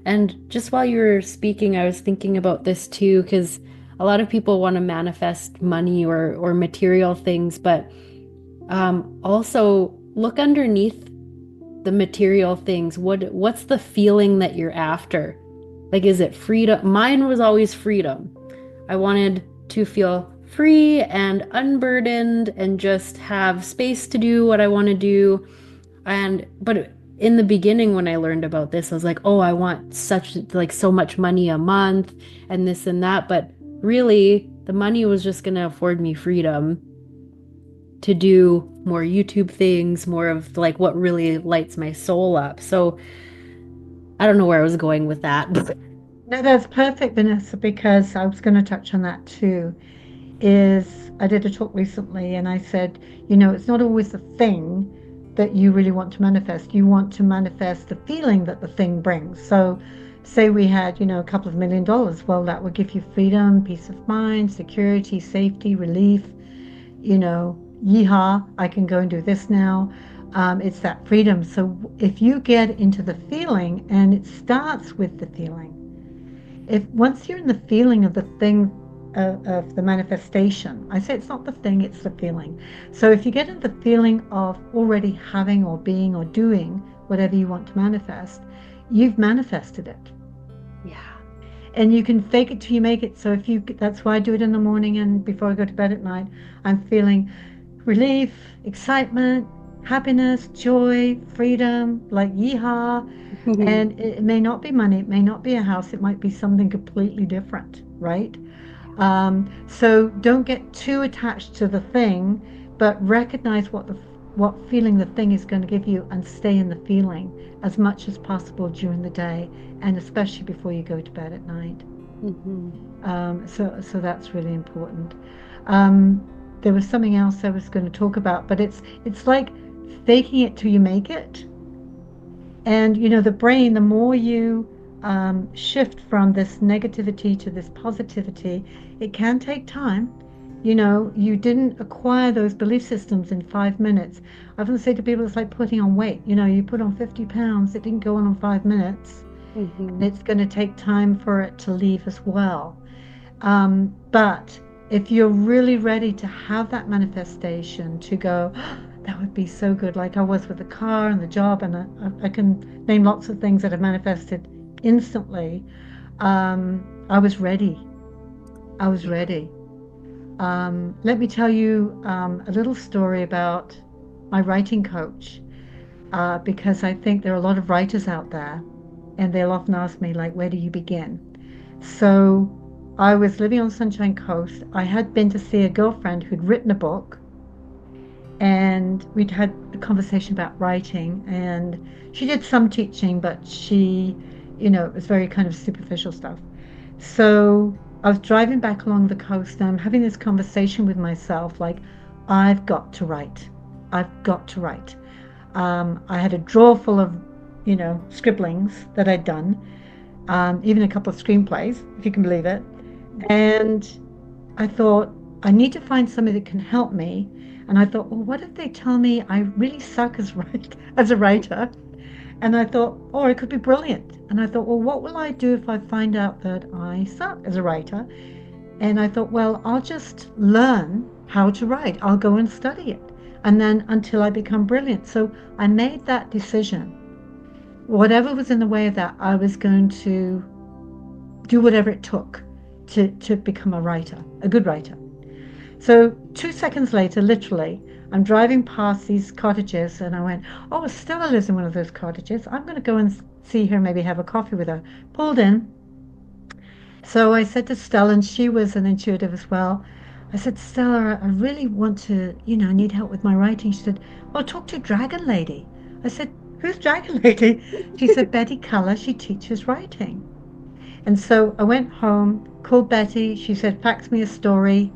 And just while you were speaking, I was thinking about this too, because a lot of people want to manifest money or material things, but also look underneath the material things. What's the feeling that you're after? Like, is it freedom? Mine was always freedom. I wanted to feel free and unburdened and just have space to do what I want to do. But in the beginning when I learned about this, I was like, "Oh, I want such like so much money a month and this and that." But really, the money was just going to afford me freedom to do more YouTube things, more of like what really lights my soul up. So, I don't know where I was going with that. No, that's perfect, Vanessa, because I was going to touch on that too. Is I did a talk recently and I said, it's not always the thing that you really want to manifest. You want to manifest the feeling that the thing brings. So, say we had, a couple of $1 million. Well, that would give you freedom, peace of mind, security, safety, relief, yeehaw, I can go and do this now. It's that freedom. So, if you get into the feeling, and it starts with the feeling, if once you're in the feeling of the thing of the manifestation, I say it's not the thing, it's the feeling. So if you get in the feeling of already having or being or doing whatever you want to manifest, you've manifested it. Yeah. And you can fake it till you make it. So that's why I do it in the morning and before I go to bed at night. I'm feeling relief, excitement, happiness, joy, freedom, like yeehaw. And it may not be money, it may not be a house, it might be something completely different, right? So don't get too attached to the thing, but recognize what feeling the thing is going to give you and stay in the feeling as much as possible during the day and especially before you go to bed at night. Mhm. So that's really important. Um, there was something else I was going to talk about, but it's like faking it till you make it. And the brain, the more you shift from this negativity to this positivity, it can take time. You didn't acquire those belief systems in 5 minutes. I often say to people, it's like putting on weight. You put on 50 pounds, it didn't go on in 5 minutes. Hmm. And it's going to take time for it to leave as well. But if you're really ready to have that manifestation, to go, "Oh, that would be so good," like I was with the car and the job, and I can name lots of things that have manifested instantly. I was ready. I was ready. Let me tell you a little story about my writing coach, because I think there are a lot of writers out there, and they'll often ask me, like, where do you begin? So I was living on Sunshine Coast. I had been to see a girlfriend who'd written a book, and we'd had a conversation about writing. And she did some teaching, but it was very kind of superficial stuff. So I was driving back along the coast, and I'm having this conversation with myself, like, I've got to write. I've got to write. I had a drawer full of, scribblings that I'd done, even a couple of screenplays, if you can believe it. And I thought, I need to find somebody that can help me. And I thought, well, what if they tell me I really suck as a writer? And I thought, oh, I could be brilliant. And I thought, well, what will I do if I find out that I suck as a writer? And I thought, well, I'll just learn how to write. I'll go and study it. And then until I become brilliant. So I made that decision. Whatever was in the way of that, I was going to do whatever it took to become a writer, a good writer. So 2 seconds later, literally, I'm driving past these cottages, and I went, oh, Stella lives in one of those cottages. I'm going to go and see her, maybe have a coffee with her. Pulled in. So I said to Stella, and she was an intuitive as well. I said, Stella, I really want to, need help with my writing. She said, well, talk to Dragon Lady. I said, who's Dragon Lady? She said, Betty Culler. She teaches writing. And so I went home, called Betty. She said, fax me a story.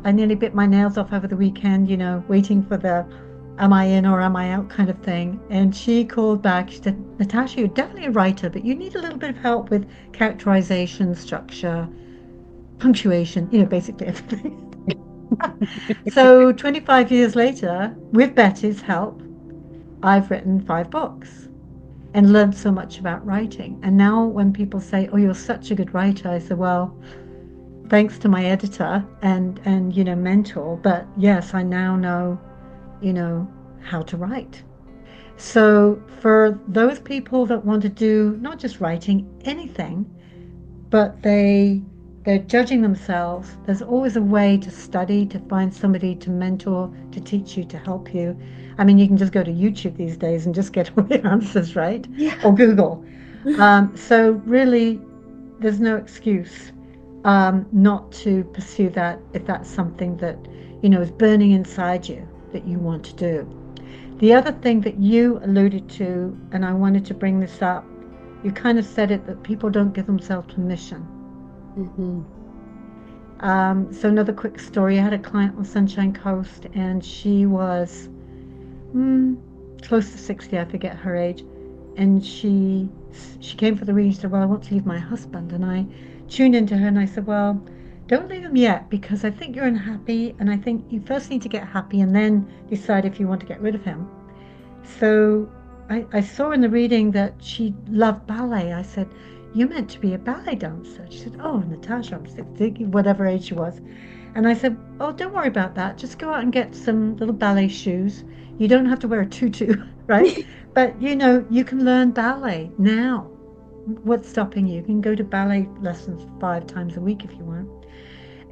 I nearly bit my nails off over the weekend, waiting for the am I in or am I out kind of thing. And she called back. She said, Natasha, you're definitely a writer, but you need a little bit of help with characterization, structure, punctuation, basically everything. So 25 years later, with Betty's help, I've written 5 books and learned so much about writing. And now when people say, oh, you're such a good writer, I say, well, thanks to my editor and mentor, but yes, I now know you know how to write. So for those people that want to do not just writing, anything, but they're judging themselves, there's always a way to study, to find somebody to mentor, to teach you, to help you. I mean, you can just go to YouTube these days and just get all the answers, right? Yeah. Or Google. So really, there's no excuse not to pursue that if that's something that is burning inside you that you want to do. The other thing that you alluded to, and I wanted to bring this up, you kind of said it, that people don't give themselves permission. Hmm. So another quick story: I had a client on Sunshine Coast, and she was mm, close to 60, I forget her age, and she came for the reading. She said, well, I want to leave my husband. And I tuned into her and I said, well, don't leave him yet, because I think you're unhappy, and I think you first need to get happy and then decide if you want to get rid of him. So I saw in the reading that she loved ballet. I said, you're meant to be a ballet dancer. She said, oh, Natasha, I'm 60, whatever age she was. And I said, oh, don't worry about that. Just go out and get some little ballet shoes. You don't have to wear a tutu, right? But you can learn ballet now. What's stopping you? You can go to ballet lessons 5 times a week if you want.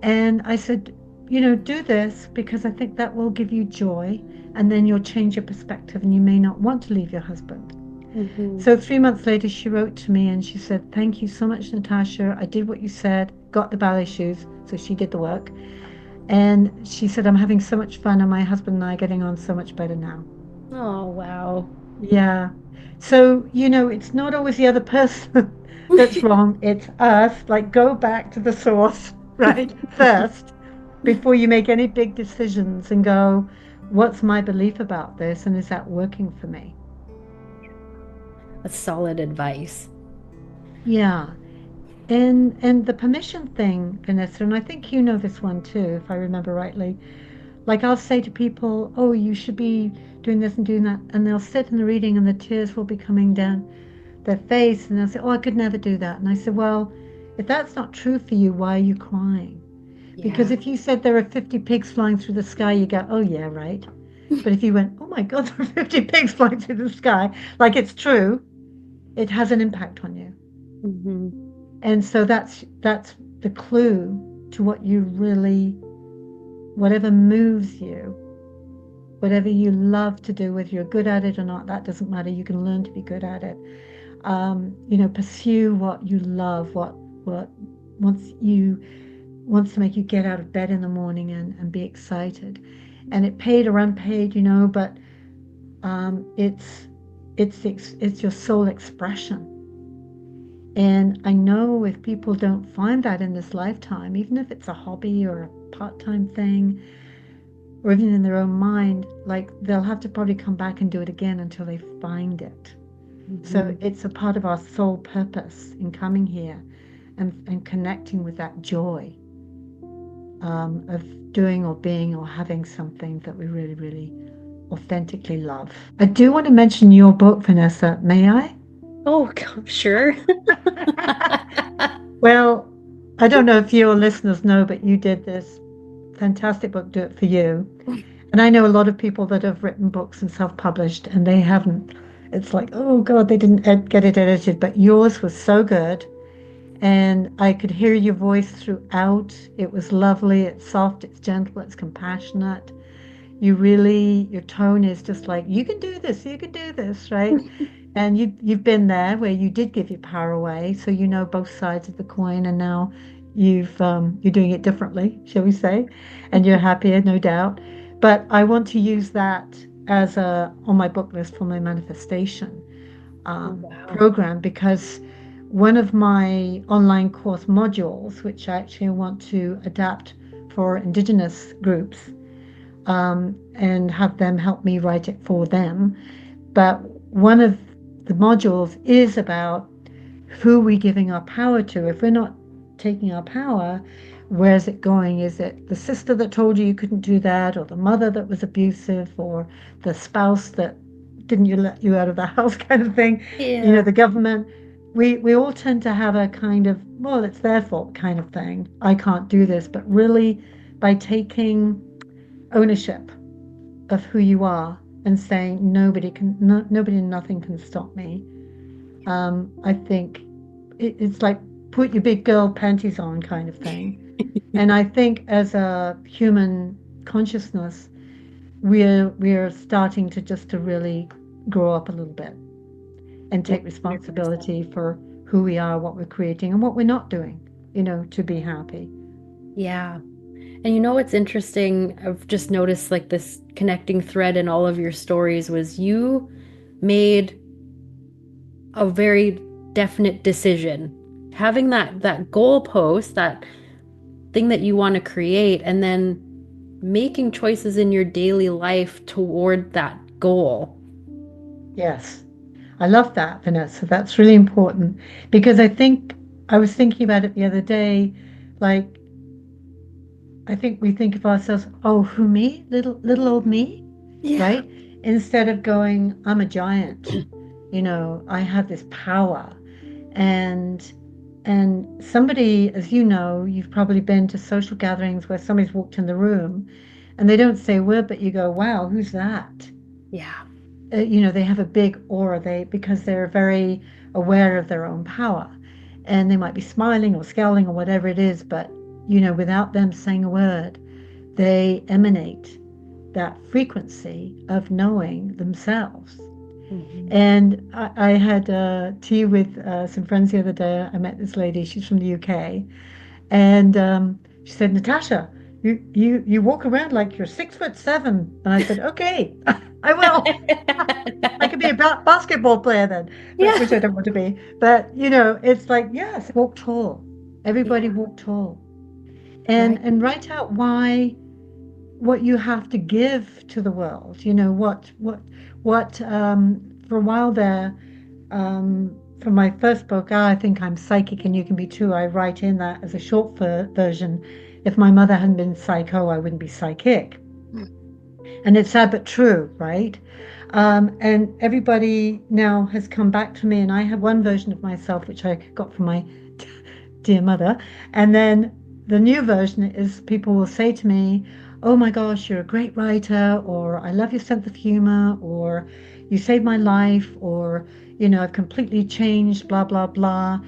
And I said, do this because I think that will give you joy, and then you'll change your perspective and you may not want to leave your husband. Hmm. So 3 months later, she wrote to me and she said, thank you so much, Natasha. I did what you said, got the ballet shoes. So she did the work. And she said, I'm having so much fun, and my husband and I are getting on so much better now. Oh, wow. Yeah. So, it's not always the other person that's wrong, it's us. Like, go back to the source, right? First, before you make any big decisions and go, what's my belief about this, and is that working for me? That's solid advice. Yeah. And the permission thing, Vanessa, and I think you know this one too, if I remember rightly. Like I'll say to people, "Oh, you should be doing this and doing that," and they'll sit in the reading, and the tears will be coming down their face, and they'll say, "Oh, I could never do that." And I said, "Well, if that's not true for you, why are you crying?" Because Yeah. if you said there are 50 pigs flying through the sky, you go, "Oh yeah, right." But if you went, "Oh my God, there are 50 pigs flying through the sky," like it's true, it has an impact on you. Hmm. And so that's the clue to what you really, whatever moves you, whatever you love to do, whether you're good at it or not, that doesn't matter. You can learn to be good at it. Pursue what you love, what wants you wants to make you get out of bed in the morning and be excited. And it paid or unpaid, but it's your soul expression. And I know if people don't find that in this lifetime, even if it's a hobby or a part-time thing, or even in their own mind, like they'll have to probably come back and do it again until they find it. So Hmm. it's a part of our soul purpose in coming here and connecting with that joy of doing or being or having something that we really, really authentically love. I do want to mention your book, Vanessa. May I? Oh, sure. Well, I don't know if your listeners know, but you did this fantastic book, Do It For You. And I know a lot of people that have written books and self-published, and they haven't. It's like, oh God, they didn't get it edited, but yours was so good. And I could hear your voice throughout. It was lovely, it's soft, it's gentle, it's compassionate. Your tone is just like, you can do this, right? And you've been there where you did give your power away, so you know both sides of the coin, and now you're doing it differently, shall we say, and you're happier, no doubt. But I want to use that as a on my book list for my manifestation Wow. program, because one of my online course modules, which I actually want to adapt for Indigenous groups, and have them help me write it for them. But one of the modules is about who we're giving our power to. If we're not taking our power, where's it going? Is it the sister that told you couldn't do that, or the mother that was abusive, or the spouse that didn't you let you out of the house kind of thing? Yeah. The government. We all tend to have a kind of, well, it's their fault kind of thing. I can't do this, but really by taking ownership of who you are and saying nobody and nothing can stop me. I think it's like put your big girl panties on kind of thing. And I think as a human consciousness, we're starting to just to really grow up a little bit and take 100%. responsibility for who we are, what we're creating, and what we're not doing, to be happy. Yeah. And you know what's interesting? I've just noticed like this connecting thread in all of your stories was you made a very definite decision. Having that goalpost, that thing that you want to create, and then making choices in your daily life toward that goal. Yes. I love that, Vanessa. That's really important because I think I was thinking about it the other day. Like, I think we think of ourselves, oh, who me? Little old me, Yeah. right? Instead of going, I'm a giant. I have this power. And somebody, as you know, you've probably been to social gatherings where somebody's walked in the room and they don't say a word, but you go, wow, who's that? Yeah. They have a big aura, because they're very aware of their own power, and they might be smiling or scowling or whatever it is, but without them saying a word, they emanate that frequency of knowing themselves. Mhm. And I had tea with some friends the other day. I met this lady, she's from the UK, and she said, Natasha, you walk around like you're 6'7", and I said, okay, I will. I could be a basketball player then, but which Yeah. I don't want to be. But it's like, yes, walk tall. Everybody Yeah. walk tall, Right. and write out what you have to give to the world. For a while there, for my first book, I think I'm psychic and you can be too. I write in that as a short version. If my mother hadn't been psycho, I wouldn't be psychic. And it's sad but true, right? And everybody now has come back to me, and I have one version of myself which I got from my dear mother. And then the new version is people will say to me, "Oh my gosh, you're a great writer," or "I love your sense of humor," or "You saved my life," or, "I've completely changed, blah, blah, blah."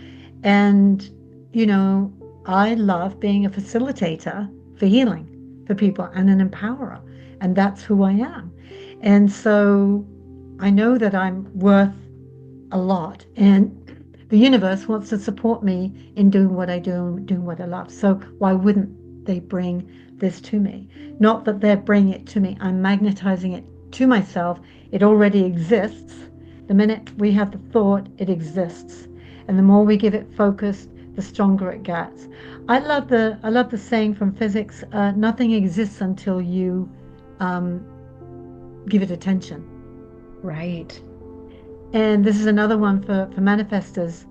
And, you know, I love being a facilitator for healing for people and an empowerer. And that's who I am. And so I know that I'm worth a lot. And the universe wants to support me in doing what I do, doing what I love. So why wouldn't they bring this to me? Not that they're bringing it to me, I'm magnetizing it to myself. It already exists. The minute we have the thought, it exists. And the more we give it focus, the stronger it gets. I love the saying from physics, nothing exists until you um, give it attention. Right. And this is another one for manifestors.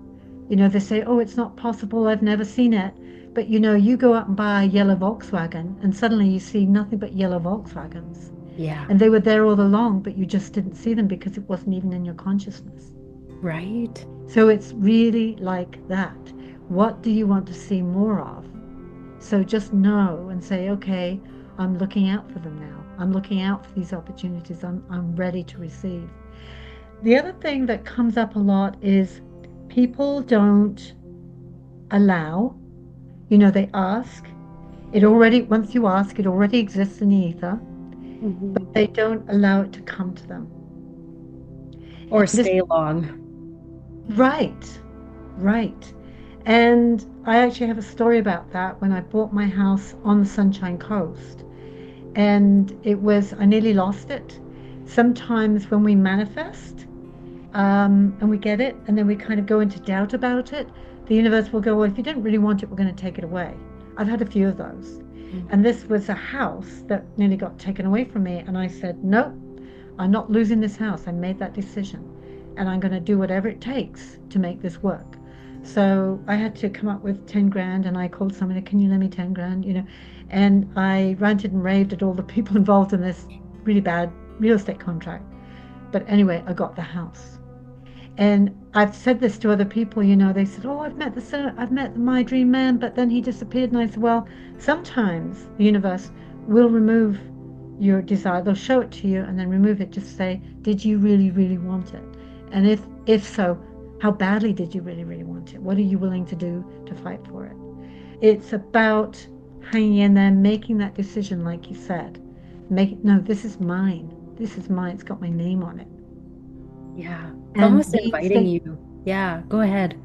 They say, "Oh, it's not possible. I've never seen it." But you go out and buy a yellow Volkswagen, and suddenly you see nothing but yellow Volkswagens. Yeah. And they were there all along, but you just didn't see them because it wasn't even in your consciousness. Right. So it's really like that. What do you want to see more of? So just know and say, okay, I'm looking out for them now. I'm looking out for these opportunities. I'm ready to receive. The other thing that comes up a lot is people don't allow, they ask. Once you ask, it already exists in the ether, but Hmm. they don't allow it to come to them. Or And this, stay long. right, right. And I actually have a story about that when I bought my house on the Sunshine Coast. And I nearly lost it. Sometimes when we manifest, and we get it, and then we kind of go into doubt about it, the universe will go, "Well, if you didn't really want it, we're going to take it away." I've had a few of those. And Mhm. this was a house that nearly got taken away from me. And I said, "Nope, I'm not losing this house. I made that decision. And I'm going to do whatever it takes to make this work." So I had to come up with 10 grand, and I called somebody, "Can you lend me 10 grand?" And I ranted and raved at all the people involved in this really bad real estate contract. But anyway, I got the house. And I've said this to other people, they said, "Oh, I've met my dream man, but then he disappeared." And I said, "Well, sometimes the universe will remove your desire. They'll show it to you and then remove it. Just say, did you really, really want it? And if so, how badly did you really, really want it? What are you willing to do to fight for it?" It's about hanging in there, making that decision, like you said. No, this is mine. This is mine. It's got my name on it. Yeah. It's And almost being inviting stay, you. Yeah, go ahead.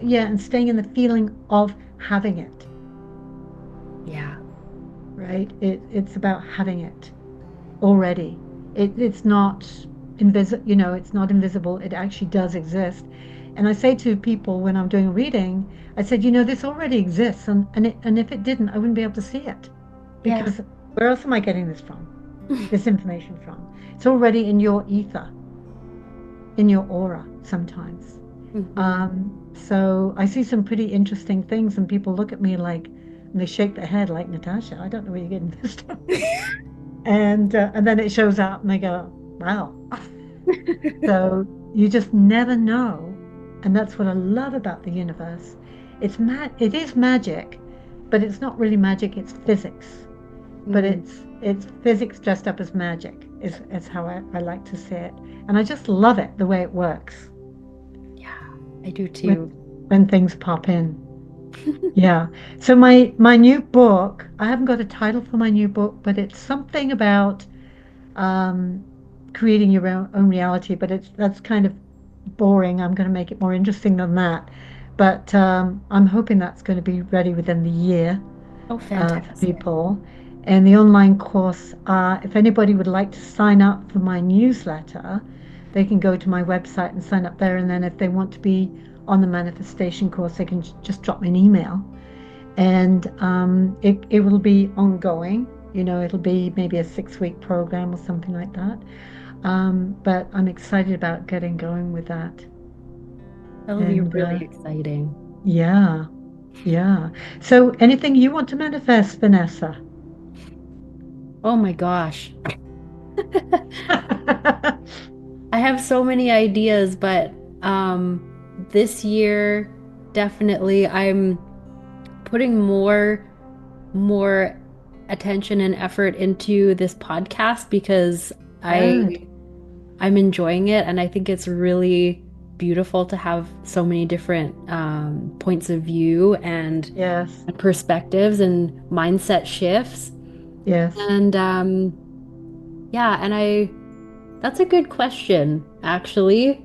yeah, and staying in the feeling of having it, Yeah. right? It's about having it already. It's not invisible, it's not invisible. It actually does exist. And I say to people when I'm doing a reading, I said, this already exists, and if it didn't, I wouldn't be able to see it, Yeah. because where else am I getting this from? This information from? It's already in your ether, in your aura sometimes. Hmm. So I see some pretty interesting things, and people look at me like, and they shake their head like, "Natasha, I don't know where you're getting this from." And then it shows up, and they go, "Wow." So you just never know, and that's what I love about the universe. It is magic, but it's not really magic. It's physics, but Mm, it's physics dressed up as magic. Is how I like to say it, and I just love it the way it works yeah, I do when too. when things pop in. Yeah. So my new book, I haven't got a title for my new book, but it's something about um, creating your own reality. But that's kind of boring. I'm going to make it more interesting than that. But I'm hoping that's going to be ready within the year Oh, for fantastic. people. And the online course, if anybody would like to sign up for my newsletter, they can go to my website and sign up there. And then if they want to be on the manifestation course, they can just drop me an email, and it will be ongoing. It'll be maybe a 6 week program or something like that. But I'm excited about getting going with that. That'll be And really exciting. yeah, yeah. So anything you want to manifest, Vanessa? Oh my gosh. I have so many ideas, but this year definitely I'm putting more attention and effort into this podcast because Good. I'm enjoying it and I think it's really beautiful to have so many different points of view Yes, and perspectives and mindset shifts. yes, And yeah, and I that's a good question, actually.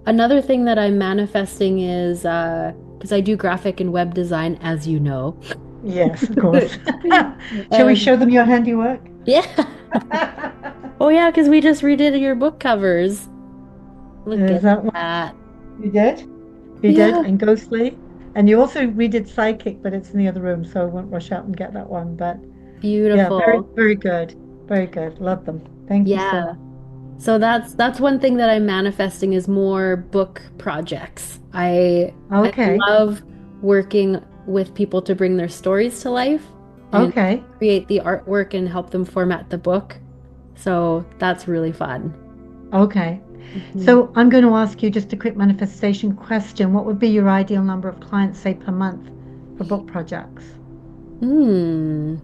Another thing that I'm manifesting is because I do graphic and web design, as you know. yes, of course. Shall we And show them your handiwork? yeah. Oh yeah, because we just redid your book covers. Look Is at that what that. you did? You did, Yeah, and Ghostly. And you also redid Psychic, but it's in the other room, so I won't rush out and get that one. But yeah, very, beautiful. very good. Very good. Love them. Thank you so Yeah. much. So that's one thing that I'm manifesting is more book projects. I Okay. love working with people to bring their stories to life and Okay. create the artwork and help them format the book. So that's really fun. Okay. Mhm. So I'm going to ask you just a quick manifestation question. What would be your ideal number of clients, say, per month for book projects? Hmm.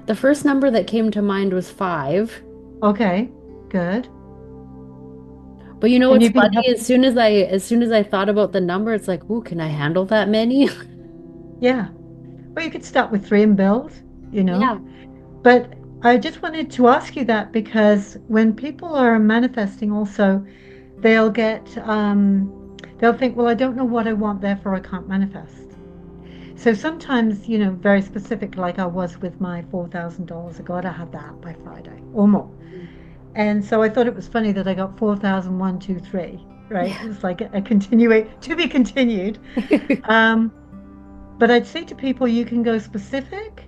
The first number that came to mind was five. Okay. Good. But you know And what's you'd be funny? happy. As soon as I thought about the number, it's like, ooh, can I handle that many? Yeah. Well, you could start with three and build, you know. Yeah. But I just wanted to ask you that because when people are manifesting also, they'll they'll think, well, I don't know what I want, therefore I can't manifest. So sometimes, very specific, like I was with my $4,000. I got to have that by Friday or more. And so I thought it was funny that I got 4,001, 2, 3, right? It Yeah. was like a continue to be continued. Um, but I'd say to people, you can go specific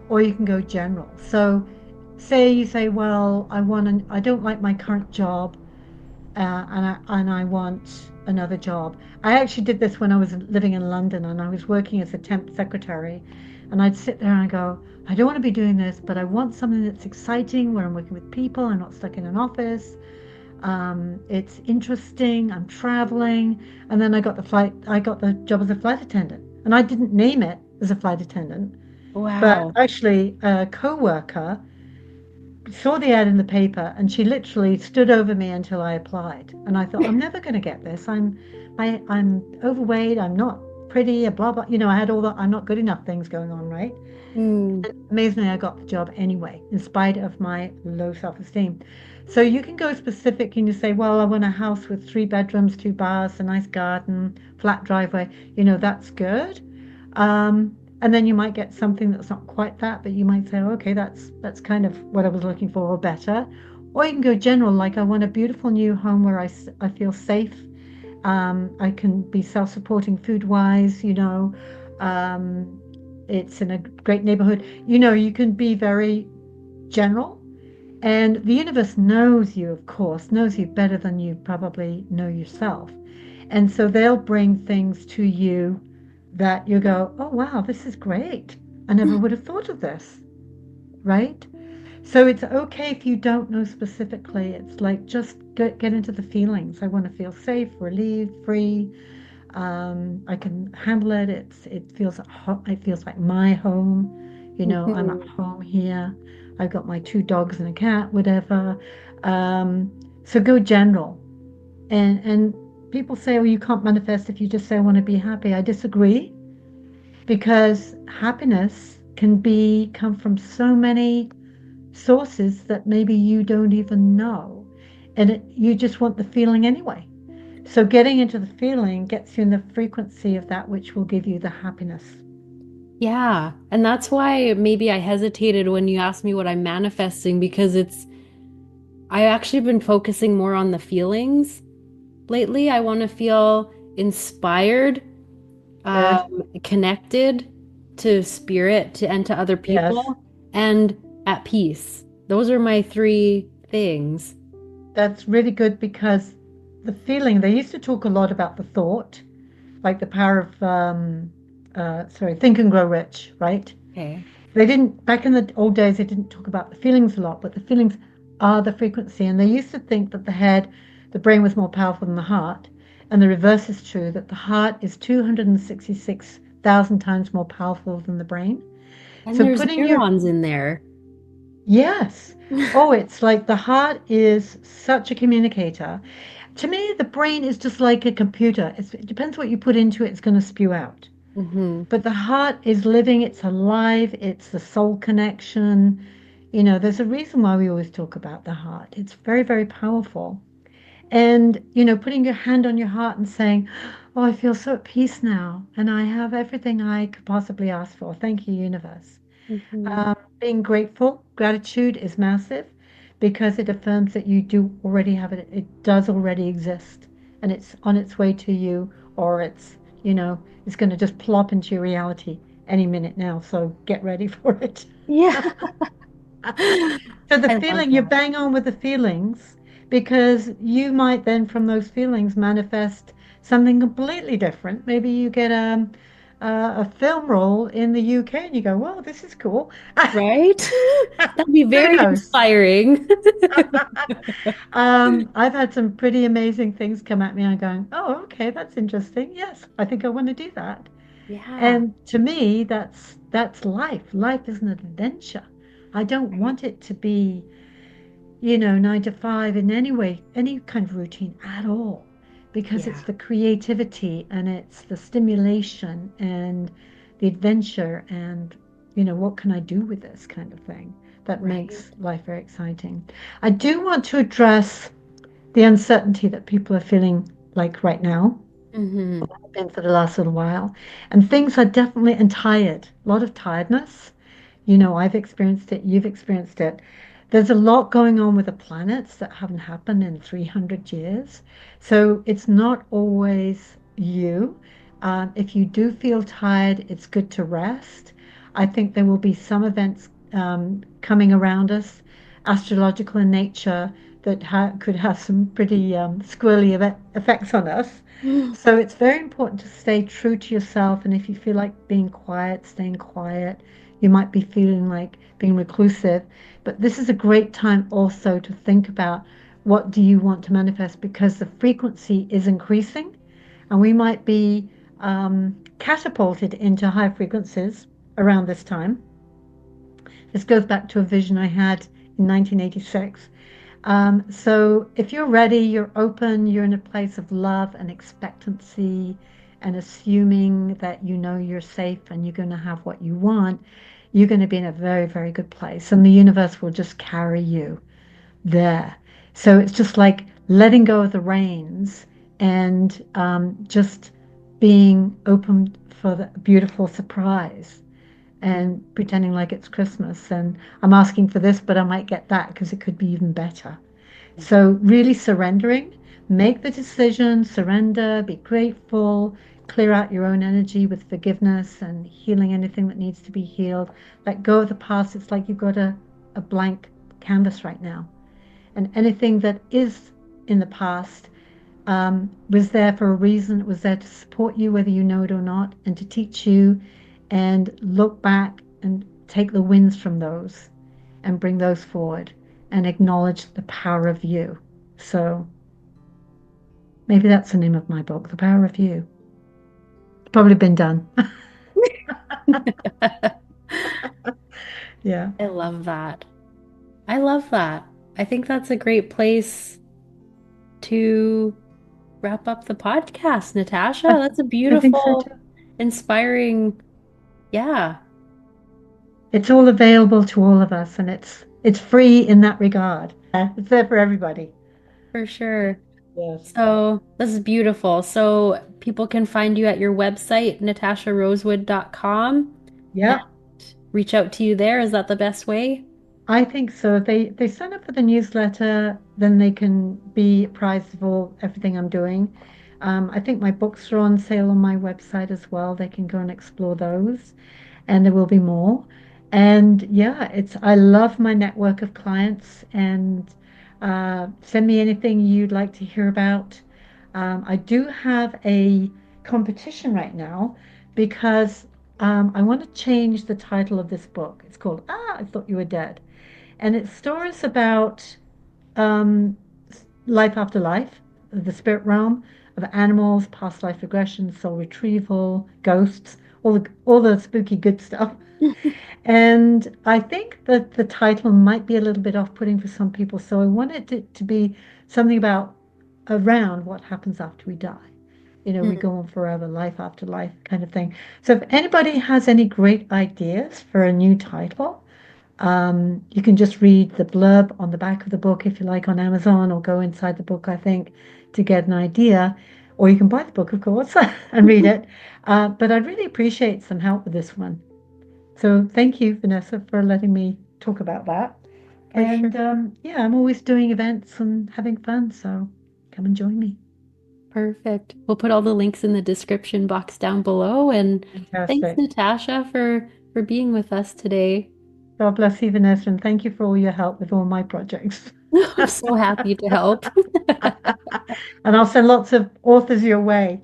or you can go general. So say you say, well, I don't like my current job, and I want another job. I actually did this when I was living in London and I was working as a temp secretary, and I'd sit there and I go, I don't want to be doing this, but I want something that's exciting where I'm working with people. I'm not stuck in an office. It's interesting. I'm traveling, and then I got the job as a flight attendant, and I didn't name it as a flight attendant, but Wow. actually a coworker saw the ad in the paper and she literally stood over me until I applied. And I thought, I'm never going to get this. I'm overweight. I'm not pretty. Blah blah. I had all the I'm not good enough things going on, right? Hmm. Amazingly, I got the job anyway, in spite of my low self-esteem. So you can go specific and you say, well, I want a house with 3 bedrooms, 2 baths, a nice garden, flat driveway. That's good. And then you might get something that's not quite that, but you might say, okay, that's kind of what I was looking for or better. Or you can go general, like I want a beautiful new home where I feel safe. I can be self-supporting food-wise, um, it's in a great neighborhood. You can be very general, and the universe knows you, of course, knows you better than you probably know yourself. And so they'll bring things to you that you go, oh, wow, this is great. I never would have thought of this, right? So it's okay if you don't know specifically. It's like just get into the feelings. I want to feel safe, relieved, free. I can handle it. It feels like my home. I'm at Mhm. home here. I've got my 2 dogs and a cat, whatever. Um, so go general. And people say, "Oh, you can't manifest if you just say I want to be happy." I disagree because happiness can be come from so many sources that maybe you don't even know, and you just want the feeling anyway. So getting into the feeling gets you in the frequency of that which will give you the happiness. Yeah. And that's why maybe I hesitated when you asked me what I'm manifesting because I actually been focusing more on the feelings lately. I want to feel inspired, Good. connected, to spirit and to other Yes, people, and at peace. Those are my three things. that's really good because the feeling, they used to talk a lot about the thought, like the power of, sorry, Think and Grow Rich, right? Okay. They didn't, back in the old days, they didn't talk about the feelings a lot, but the feelings are the frequency. And they used to think that the brain was more powerful than the heart. And the reverse is true, that the heart is 266,000 times more powerful than the brain. And So there's putting your, neurons in there. yes. Oh, it's like the heart is such a communicator. To me, the brain is just like a computer. It depends what you put into it, it's going to spew out. Hmm. But the heart is living, it's alive, it's the soul connection. You know, there's a reason why we always talk about the heart. It's very, very powerful. And, putting your hand on your heart and saying, oh, I feel so at peace now, and I have everything I could possibly ask for. Thank you, universe. Hmm. Being grateful, gratitude is massive because it affirms that you do already have it. It does already exist and it's on its way to you, or it's going to just plop into your reality any minute now. So get ready for it. Yeah. So the I love feeling, you that. bang on with the feelings because you might then from those feelings manifest something completely different. Maybe you get a film role in the UK and you go, well, this is cool. Right? That'd be Who very knows? inspiring. I've had some pretty amazing things come at me. I'm going, oh, okay, that's interesting. Yes, I think I want to do that. Yeah. And to me, that's life. Life is an adventure. I don't Right. want it to be, 9 to 5 in any way, any kind of routine at all, because it's Yeah. the creativity and it's the stimulation and the adventure and, what can I do with this kind of thing that Right. makes life very exciting. I do want to address the uncertainty that people are feeling like right now, Hmm. been for the last little while, and things are definitely and tired, a lot of tiredness. I've experienced it, you've experienced it. There's a lot going on with the planets that haven't happened in 300 years. So it's not always you. If you do feel tired, it's good to rest. I think there will be some events coming around us, astrological in nature, that could have some pretty squirrely effects on us. So it's very important to stay true to yourself. And if you feel like being quiet, staying quiet, you might be feeling like being reclusive. But this is a great time also to think about what do you want to manifest because the frequency is increasing and we might be catapulted into high frequencies around this time. This goes back to a vision I had in 1986. So if you're ready, you're open, you're in a place of love and expectancy and assuming that you're safe and you're going to have what you want, you're going to be in a very, very good place. And the universe will just carry you there. So it's just like letting go of the reins and just being open for the beautiful surprise and pretending like it's Christmas. And I'm asking for this, but I might get that because it could be even better. So, really surrendering, make the decision, surrender, be grateful, clear out your own energy with forgiveness and healing anything that needs to be healed. Let go of the past. It's like you've got a blank canvas right now. And anything that is in the past was there for a reason. It was there to support you, whether you know it or not, and to teach you and look back and take the wins from those and bring those forward and acknowledge the power of you. So maybe that's the name of my book, The Power of You. It's probably been done. Yeah. I love that. I love that. I think that's a great place to wrap up the podcast, Natasha. I, That's a I think so too. beautiful, inspiring, yeah, It's all available to all of us and it's free in that regard. It's there for everybody. for sure. Yes. So this is beautiful. So people can find you at your website, natasharosewood.com, and Yep. reach out to you there. Is that the best way? I think so. If they sign up for the newsletter, then they can be apprised of everything I'm doing. I think my books are on sale on my website as well. They can go and explore those. and there will be more. And yeah, I love my network of clients, and send me anything you'd like to hear about. I do have a competition right now because I want to change the title of this book. It's called I Thought You Were Dead. And it's stories about um, life after life, the spirit realm of animals, past life regression, soul retrieval, ghosts, all the spooky good stuff. And I think that the title might be a little bit off-putting for some people, so I wanted it to be something about around what happens after we die. We Mm. go on forever, life after life kind of thing. So if anybody has any great ideas for a new title, you can just read the blurb on the back of the book if you like on Amazon, or go inside the book, I think, to get an idea. Or you can buy the book, of course, and read it. But I'd really appreciate some help with this one. So thank you, Vanessa, for letting me talk about that. For sure. And yeah, I'm always doing events and having fun. So come and join me. Perfect. We'll put all the links in the description box down below. And thanks, Fantastic. Natasha, for being with us today. God bless you, Vanessa, and thank you for all your help with all my projects. I'm so happy to help. And I'll send lots of authors your way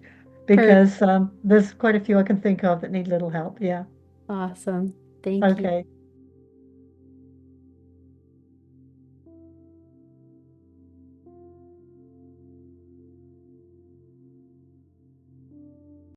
Perfect. because there's quite a few I can think of that need little help. Yeah. Awesome. Thank you. Okay.